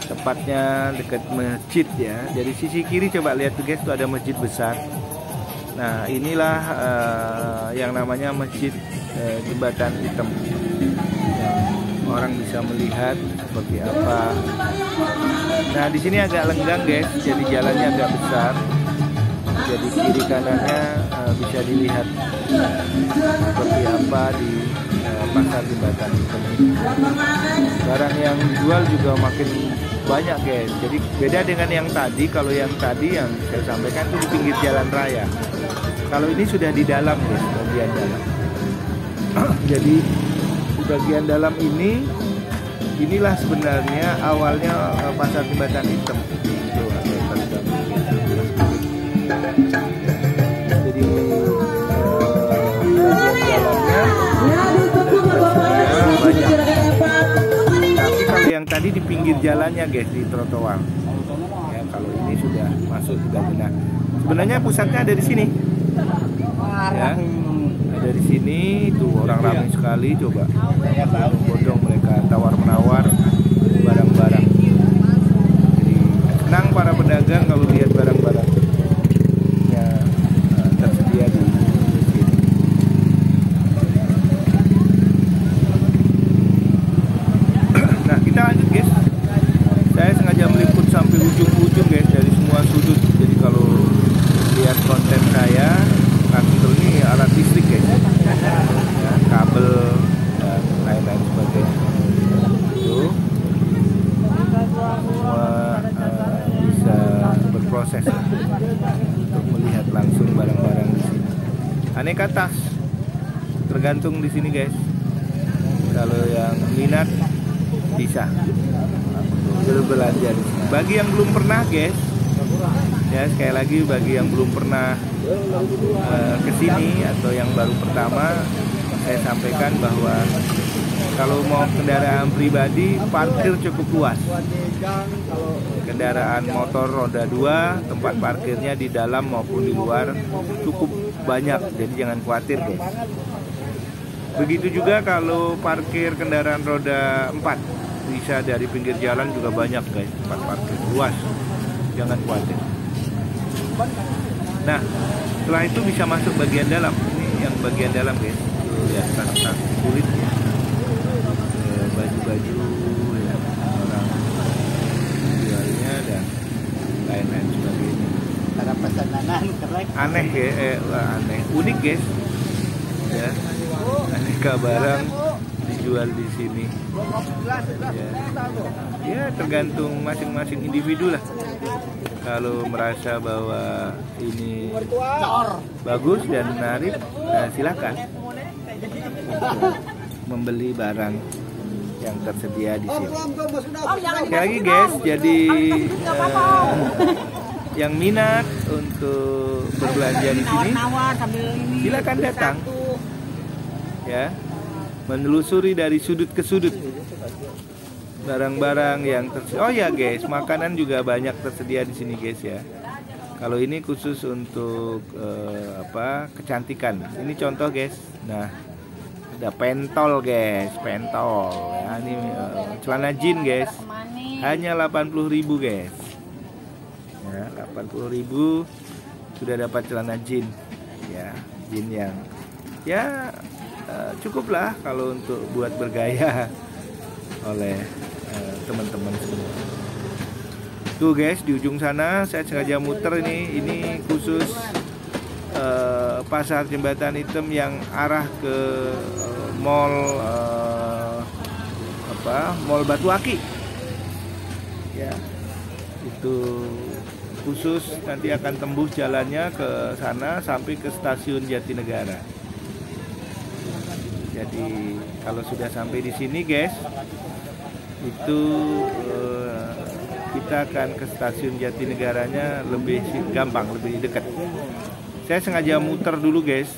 tepatnya dekat masjid ya. Jadi sisi kiri coba lihat tuh guys, tuh ada masjid besar. Nah inilah yang namanya Masjid Jembatan Hitam, yang orang bisa melihat seperti apa. Nah di sini agak lenggang guys, jadi jalannya agak besar. Jadi kiri kanannya bisa dilihat seperti apa di pasar Jembatan Hitam ini. Barang yang dijual juga makin banyak guys. Jadi beda dengan yang tadi. Kalau yang tadi yang saya sampaikan itu di pinggir jalan raya. Kalau ini sudah di dalam guys, bagian dalam. Jadi di bagian dalam ini, inilah sebenarnya awalnya pasar Jembatan Hitam. Tuh, jadi bagian dalamnya banyak. Tapi kalau yang tadi di pinggir jalannya guys, di trotoar ya, kalau ini sudah masuk sudah benar. Sebenarnya pusatnya ada di sini ya, ada di sini. Tuh orang ramai sekali, coba bodong mereka tawar menawar barang-barang. Jadi senang para pedagang kalau lihat barang-barang yang tersedia di sini. Nah kita lanjut guys, saya sengaja meliput sampai ujung-ujung guys, dari semua sudut. Jadi kalau lihat konten saya, traktor ini alat listrik guys ya, kabel dan lain-lain sebagainya. Itu semua bisa berproses untuk melihat langsung barang-barang di sini. Aneka tas tergantung di sini guys. Kalau yang minat bisa berbelanja di sini. Bagi yang belum pernah guys ya, sekali lagi bagi yang belum pernah kesini atau yang baru pertama, saya sampaikan bahwa kalau mau kendaraan pribadi parkir cukup luas. kendaraan motor roda 2, tempat parkirnya di dalam maupun di luar cukup banyak, jadi jangan khawatir guys. Begitu juga kalau parkir kendaraan roda 4, bisa dari pinggir jalan juga banyak guys, tempat parkir luas, jangan khawatir. Nah, setelah itu bisa masuk bagian dalam. Ini yang bagian dalam guys, lihat tas-tas kulit ya, baju-baju ya, orang jualnya dan lain-lain sebagainya. Ada pesanan keren. Aneh ya, aneh, unik guys ya, aneka barang dijual di sini ya, tergantung masing-masing individu lah. Kalau merasa bahwa ini bagus dan menarik, silakan membeli barang yang tersedia di sini. Sekali lagi guys, jadi yang minat untuk berbelanja di sini, silakan datang ya, menelusuri dari sudut ke sudut barang-barang yang tersedia. Oh ya guys, makanan juga banyak tersedia di sini guys ya. Kalau ini khusus untuk kecantikan. Ini contoh guys. Nah, ada pentol guys, pentol ya, ini celana jean guys, hanya 80.000 guys ya, 80.000 sudah dapat celana jean ya, jean yang ya cukup lah kalau untuk buat bergaya oleh teman-teman semua. Tuh guys, di ujung sana saya sengaja muter, ini khusus pasar Jembatan Hitam yang arah ke mall Mall Batu Aki ya, itu khusus nanti akan tembus jalannya ke sana sampai ke stasiun Jatinegara. Jadi kalau sudah sampai di sini guys, itu kita akan ke stasiun Jatinegaranya lebih gampang, lebih dekat. Saya sengaja muter dulu guys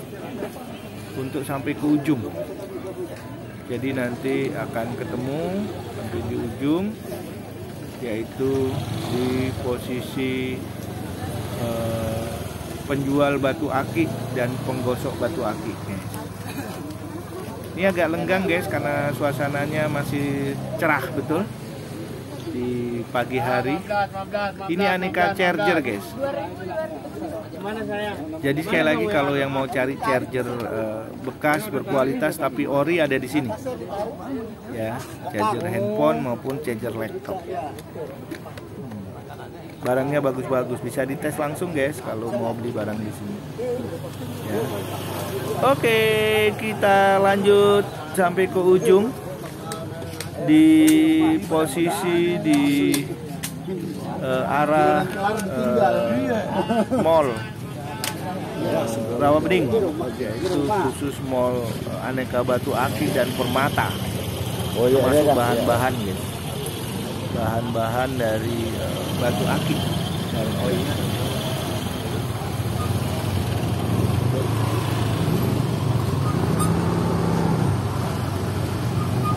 untuk sampai ke ujung. Jadi nanti akan ketemu sampai di ujung, yaitu di posisi penjual batu aki dan penggosok batu aki. Ini agak lenggang guys karena suasananya masih cerah betul di pagi hari. Ini aneka charger guys. Jadi sekali lagi kalau yang mau cari charger bekas berkualitas tapi ori, ada di sini. Ya, charger handphone maupun charger laptop. Barangnya bagus-bagus, bisa dites langsung guys kalau mau beli barang di sini. Ya. Oke, kita lanjut sampai ke ujung di posisi di arah mall Rawabening. Itu khusus mall aneka batu aki dan permata. Termasuk bahan-bahan guys, bahan-bahan dari batu aki.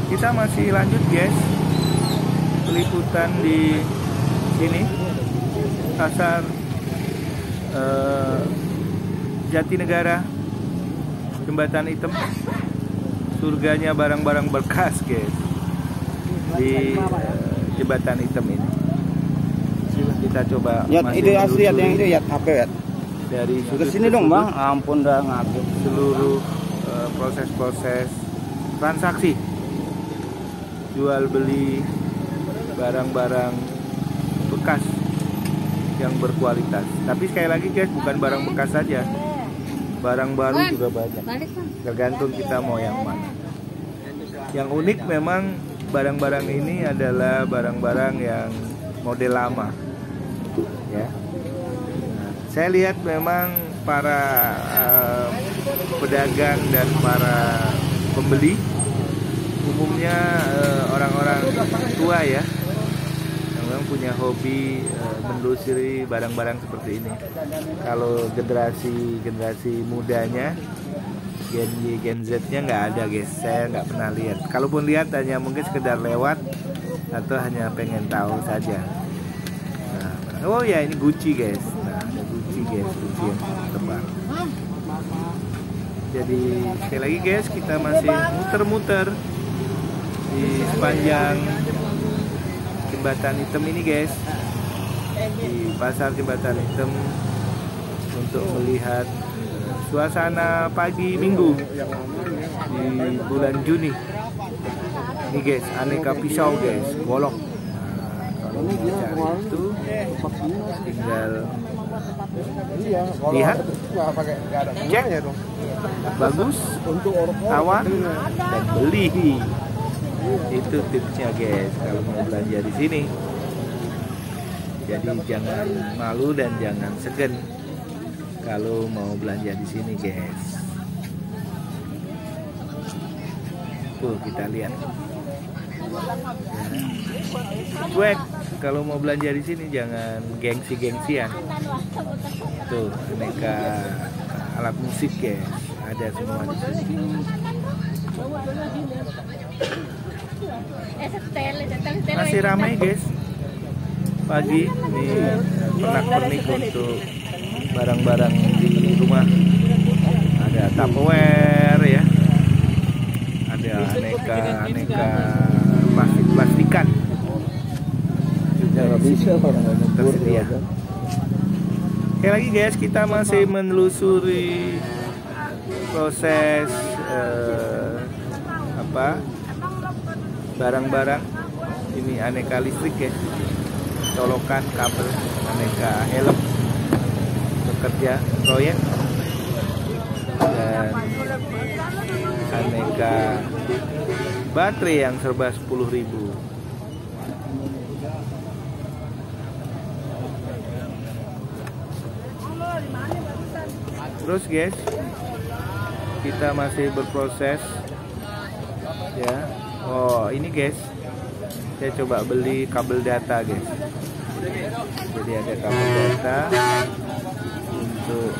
Kita masih lanjut guys peliputan di sini, pasar Jatinegara, Jembatan Hitam, surganya barang-barang bekas guys di Jembatan Hitam ini. Kita coba ya, itu asli ya, yang itu ya HP ya. Dari ke sini dong bang, ampun dah ngabuk. Seluruh proses-proses transaksi jual beli barang-barang bekas yang berkualitas. Tapi sekali lagi guys, bukan barang bekas saja, barang baru juga banyak, tergantung kita mau yang mana. Yang unik memang barang-barang ini adalah barang-barang yang model lama ya. Nah, saya lihat memang para pedagang dan para pembeli umumnya orang-orang tua ya, yang memang punya hobi menelusuri barang-barang seperti ini. Kalau generasi mudanya, Gen Y, Gen Z-nya nggak ada guys, saya nggak pernah lihat. Kalaupun lihat hanya mungkin sekedar lewat atau hanya pengen tahu saja. Oh ya, ini Gucci guys. Nah, ada Gucci guys, Gucci yang tebal. Jadi sekali lagi guys, kita masih muter-muter di sepanjang Jembatan Hitam ini guys, di pasar Jembatan Hitam, untuk melihat suasana pagi Minggu di bulan Juni. Ini guys, aneka pisau guys, golok. Kalau mau cari itu tinggal lihat, cek, bagus, tawar, dan beli. Itu tipsnya guys kalau mau belanja di sini. Jadi jangan malu dan jangan segan kalau mau belanja di sini guys. Tuh kita lihat. Cuek, kalau mau belanja di sini jangan gengsi-gengsian. Tuh aneka alat musik guys, ada semua di sini. Masih ramai guys pagi ini, pernak-pernik untuk barang-barang di rumah. Ada Tupperware ya, ada aneka plastik-plastikan juga tersedia. Oke lagi guys, kita masih menelusuri proses barang-barang. Ini aneka listrik guys, colokan kabel, aneka helm bekerja proyek, dan aneka baterai yang serba 10.000. Terus guys, kita masih berproses ya. Oh ini guys, saya coba beli kabel data guys. Jadi ada kabel data untuk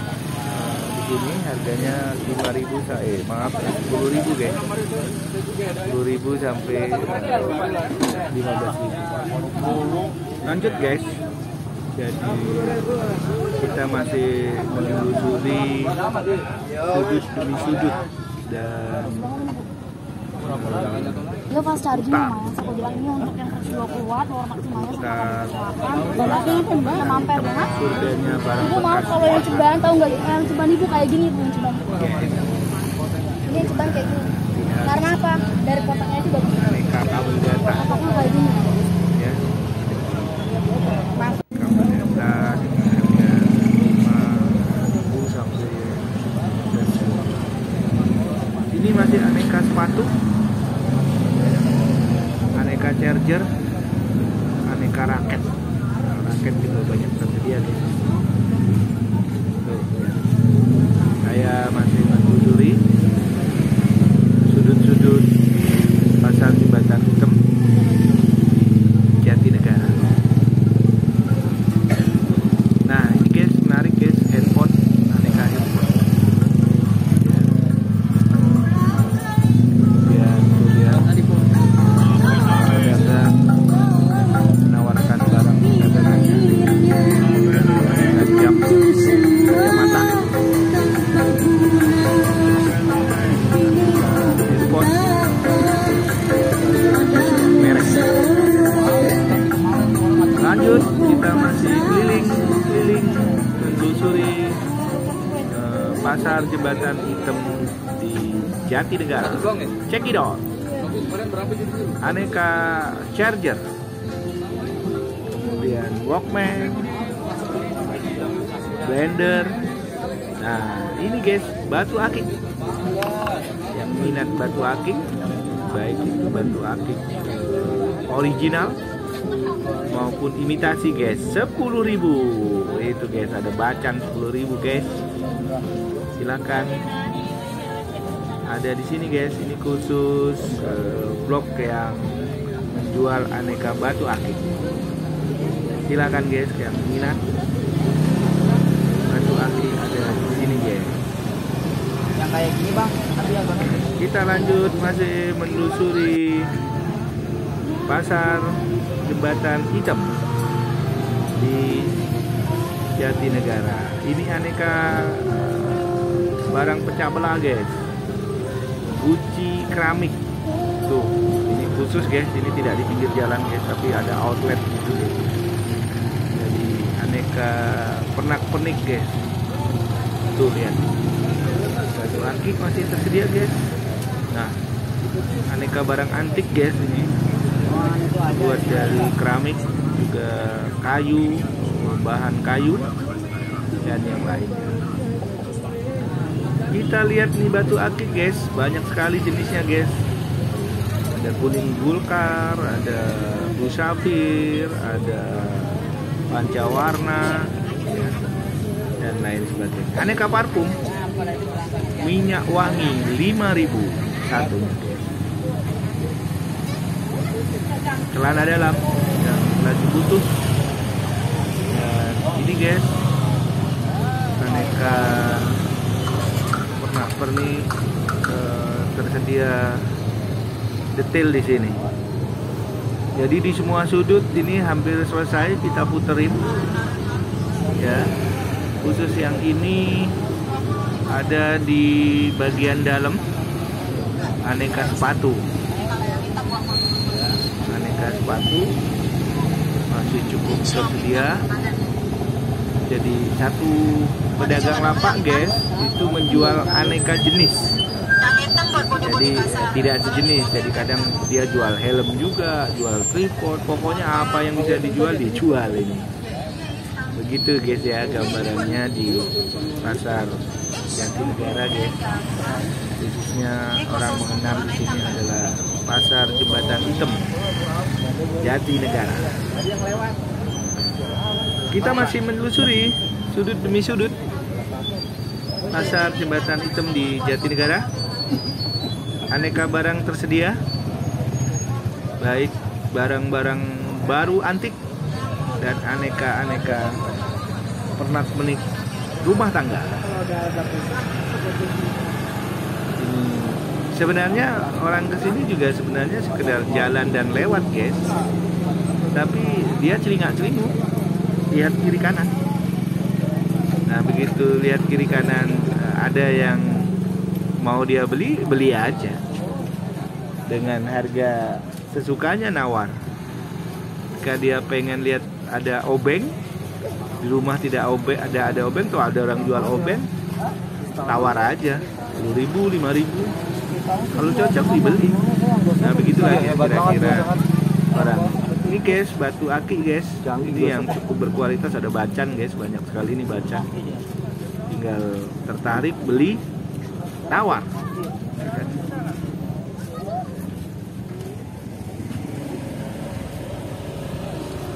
di sini harganya 5.000 maaf 10.000 guys. 10.000 sampai 15.000. Lanjut guys. Jadi kita masih menelusuri sudut demi sudut, dan dia pas charging mas, aku bilang ini untuk yang 120 watt power maksimalnya berarti itu enggak ampere mas. Surganya barang itu maaf kalau yang cobaan tahu nggak, yang cobaan itu kayak gini tuh, yang cobaan ini cobaan kayak gini. Karena apa? Dari kotaknya itu bagus, aneka kabel data kotaknya kayak gini ya. mas. Kabel data dengan harga 5.000 sampai 15.000. Ini masih aneka sepatu, aneka charger, aneka raket. Raket juga banyak tersedia nih. Tuh, ya. Saya masih menelusuri sudut-sudut pasar Jembatan Hitam Jatinegara. Nah ini guys, menarik guys, handphone, aneka handphone. Menawarkan barang dagangannya, jam, kacamata, handphone, merek. Lanjut, kita masih keliling menelusuri pasar Jembatan Hitam di Jatinegara. Check it out. Aneka charger, kemudian Walkman, blender. Nah ini guys, batu akik. Yang minat batu akik, baik itu batu akik original maupun imitasi guys, 10.000. Itu guys, ada bacan 10.000 guys. Silakan. Ada di sini guys, ini khusus blog yang menjual aneka batu akik. Silakan guys yang minat batu akik, ada di sini guys. Yang kayak gini bang, tapi yang bang. Kita lanjut masih menelusuri pasar Jembatan Hitam. di Jatinegara. Ini aneka barang pecah belah guys, guci keramik tuh. Ini khusus guys, ini tidak di pinggir jalan guys, tapi ada outlet gitu guys. Jadi aneka pernak-pernik guys. Tuh lihat, batu akik masih tersedia guys. Nah, aneka barang antik guys ini, buat dari keramik, juga kayu, bahan kayu dan yang lainnya. Kita lihat nih batu akik guys, banyak sekali jenisnya guys. Ada kuning gulkar, ada blue sapphire, ada pancawarna, ya, dan lain sebagainya. Aneka parfum, minyak wangi 5.000 satu. Celana dalam yang lagi butuh. Dan ini guys, aneka pernak-pernik tersedia detail di sini. Jadi di semua sudut ini hampir selesai kita puterin. Ya, khusus yang ini ada di bagian dalam aneka sepatu. Ya, aneka sepatu masih cukup tersedia. Jadi satu pedagang lapak guys itu menjual aneka jenis. Jadi tidak sejenis. Jadi kadang dia jual helm juga, jual tripod, pokoknya apa yang bisa dijual dijual ini. Begitu guys ya gambarannya di pasar Jatinegara guys. Khususnya orang mengenal di sini adalah pasar Jembatan Hitam Jatinegara. Kita masih menelusuri sudut demi sudut pasar Jembatan Hitam di Jatinegara. Aneka barang tersedia, baik barang-barang baru antik dan aneka-aneka pernak-pernik rumah tangga. Sebenarnya orang kesini juga sebenarnya sekedar jalan dan lewat guys, tapi dia celingak-celinguk lihat kiri kanan. Nah begitu lihat kiri kanan ada yang mau dia beli, beli aja dengan harga sesukanya, nawar. Jika dia pengen lihat ada obeng di rumah, tidak obeng, ada obeng tuh, ada orang jual obeng, tawar aja 10.000, 5.000. Kalau cocok dibeli. Nah begitulah ya kira-kira barang. Ini guys batu akik guys, ini yang cukup berkualitas, ada bacan guys, banyak sekali ini bacan. Tinggal tertarik beli, tawar.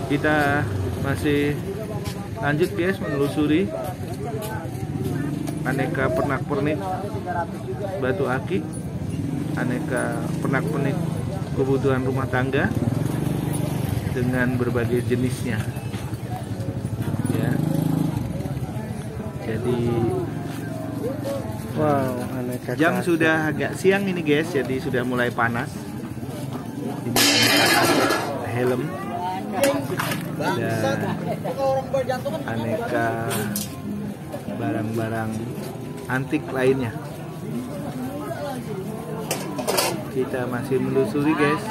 Kita masih lanjut guys menelusuri aneka pernak-pernik batu akik, aneka pernak-pernik kebutuhan rumah tangga dengan berbagai jenisnya. Ya. Jadi wow, aneka jam kaset. Sudah agak siang ini guys, jadi sudah mulai panas. Ini aneka helm dan aneka barang-barang antik lainnya. Kita masih menelusuri guys,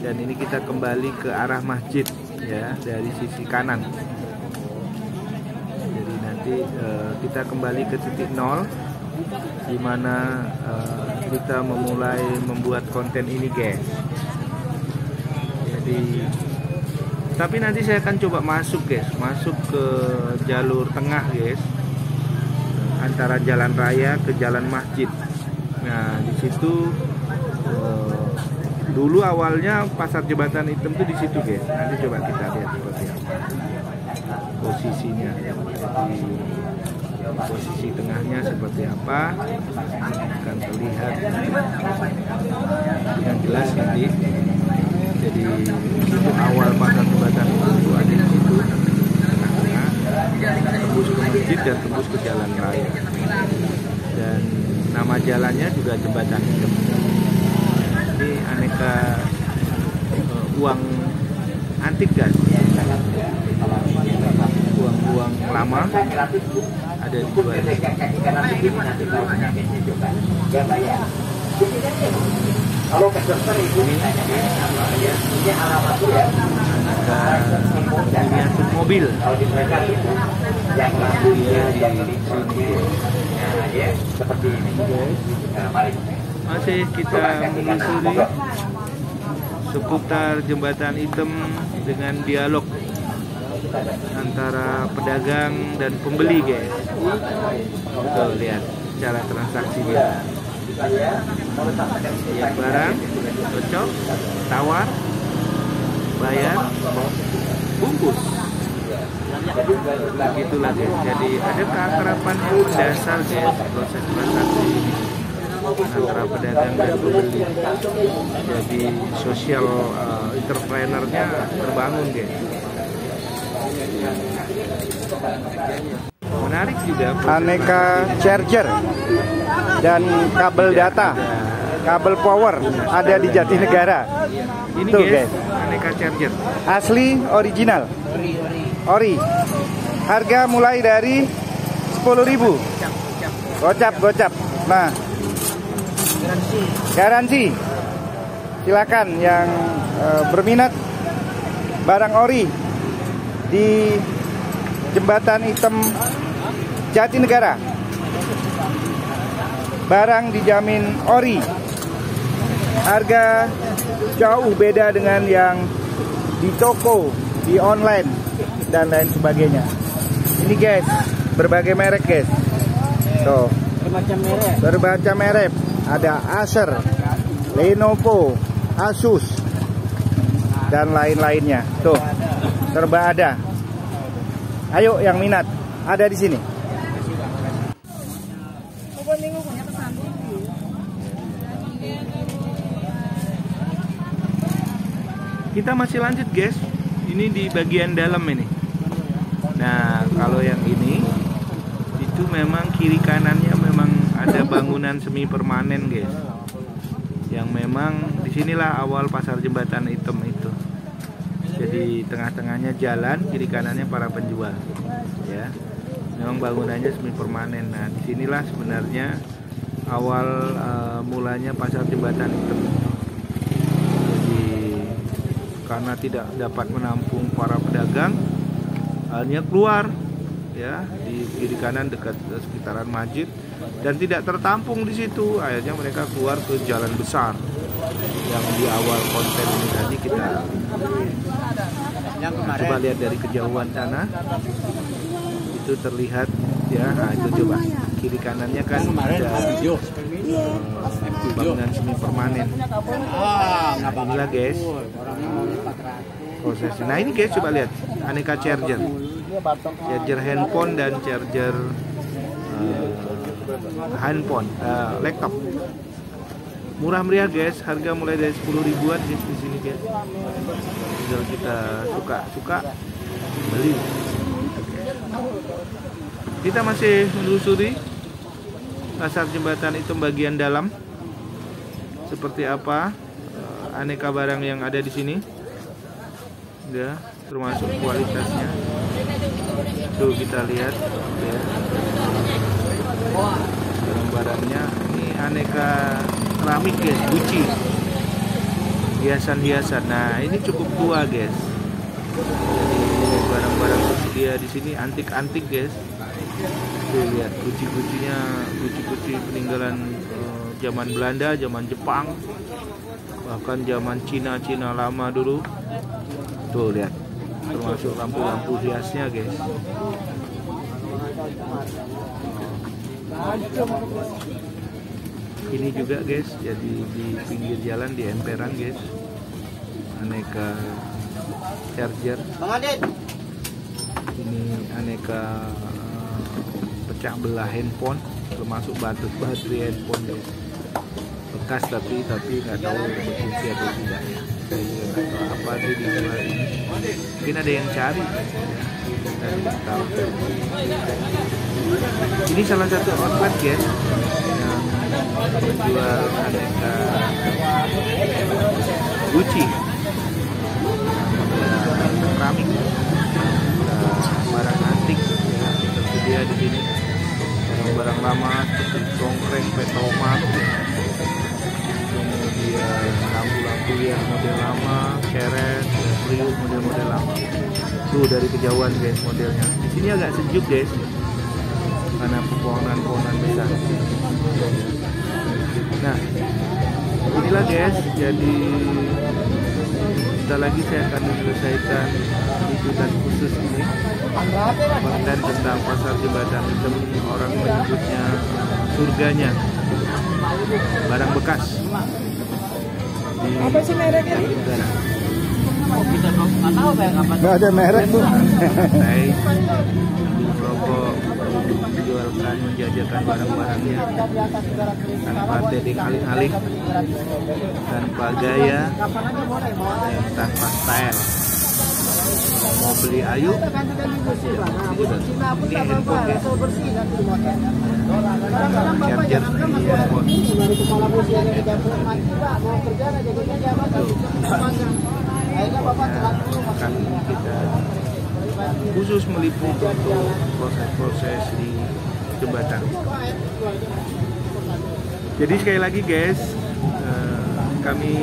dan ini kita kembali ke arah masjid ya, dari sisi kanan. Jadi nanti kita kembali ke titik 0 di mana kita memulai membuat konten ini guys. Jadi tapi nanti saya akan coba masuk guys, masuk ke jalur tengah guys, antara jalan raya ke jalan masjid. Nah di situ dulu awalnya pasar Jembatan Hitam itu di situ guys. Nanti coba kita lihat seperti apa posisinya. Jadi posisi tengahnya seperti apa akan terlihat dengan jelas nanti. Jadi itu awal pasar Jembatan itu ada di situ tengah-tengah, tembus ke masjid dan tembus ke jalan raya. Dan nama jalannya juga Jembatan Hitam. Ini aneka uang antik guys. lama ada dijual di sini. Miniatur mobil. Masih kita menyusuri seputar jembatan hitam dengan dialog antara pedagang dan pembeli, guys. Tuh, lihat cara transaksinya. Lihat barang, cocok, tawar, bayar, bungkus. Begitulah, guys. Jadi ada keakraban yang mendasar, guys, proses transaksi ini antara pedagang dan pembeli. Jadi social entrepreneurnya terbangun, guys. Menarik juga Aneka charger dan kabel data, kabel power ada di Jatinegara. Ini tuh, guys, aneka charger asli original, ori. Harga mulai dari 10.000. Gocap. Nah, garansi. Silakan yang berminat barang ori di Jembatan Hitam Jatinegara. Barang dijamin ori. Harga jauh beda dengan yang di toko, di online dan lain sebagainya. Ini guys, berbagai merek, guys. Tuh, bermacam merek. Ada Acer, Lenovo, Asus dan lain-lainnya. Tuh, serba ada. Ayo yang minat, ada di sini. Kita masih lanjut, guys. Ini di bagian dalam ini. Nah, kalau yang ini itu memang kiri kanannya memang ada bangunan semi permanen, guys. Yang memang disinilah awal pasar Jembatan Hitam itu. Jadi tengah-tengahnya jalan, kiri kanannya para penjual. Ya, memang bangunannya semi permanen. Nah, disinilah sebenarnya awal mulanya pasar Jembatan Hitam. Karena tidak dapat menampung para pedagang, hanya keluar ya di kiri kanan dekat sekitaran masjid dan tidak tertampung di situ. Akhirnya mereka keluar ke jalan besar yang di awal konten ini tadi kita coba lihat dari kejauhan sana. Itu terlihat ya. Nah, itu coba kiri kanannya kan ada bangunan semi permanen. Nah, inilah guys prosesnya. Nah, ini guys, coba lihat aneka charger handphone dan charger handphone, laptop. Murah meriah, guys. Harga mulai dari 10 ribuan guys di sini, guys. Tinggal kita suka beli. Kita masih menelusuri pasar Jembatan Hitam bagian dalam. Seperti apa aneka barang yang ada di sini. Ya, termasuk kualitasnya. Tuh kita lihat ya. Barang-barangnya ini aneka keramik, guys, Gucci. Hiasan-hiasan. Nah, ini cukup tua, guys. Jadi barang-barang tersedia di sini antik-antik, guys. Tuh lihat Gucci-Guccinya, Gucci peninggalan zaman Belanda, zaman Jepang, bahkan zaman Cina lama dulu. Tuh lihat, termasuk lampu-lampu hiasnya, guys. Ini juga, guys, jadi di pinggir jalan di emperan, guys, aneka charger. Ini aneka pecah belah handphone, termasuk baterai handphone, guys. Bekas tapi nggak tahu berfungsi atau tidak ya. Saya juga nggak tahu apa sih dijual ini. Mungkin ada yang cari ya. Kita tidak tahu. Ini salah satu outlet, guys, yang menjual aneka Gucci, keramik, barang antik ya. Tuh dari kejauhan guys modelnya. Di sini agak sejuk guys, karena pepohonan-pepohonan besar. Nah, inilah guys. Jadi sebentar lagi saya akan menyelesaikan liputan khusus ini, konten tentang pasar Jembatan Hitam. Orang menyebutnya surganya barang bekas di Apa sih mereknya? Negara. Kita nggak tahu kayak kapan. Nggak ada merek tuh. Santai, rokok, menjualkan, menjajakan barang-barangnya tanpa teknik alih-alih, tanpa gaya, dan tanpa style. Mau beli ayu, ini handphone ya, charger di handphone. Akan kita khusus meliput untuk proses-proses di jembatan. Jadi sekali lagi guys, kami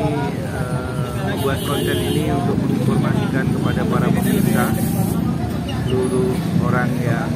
membuat konten ini untuk menginformasikan kepada para pemirsa, seluruh orang yang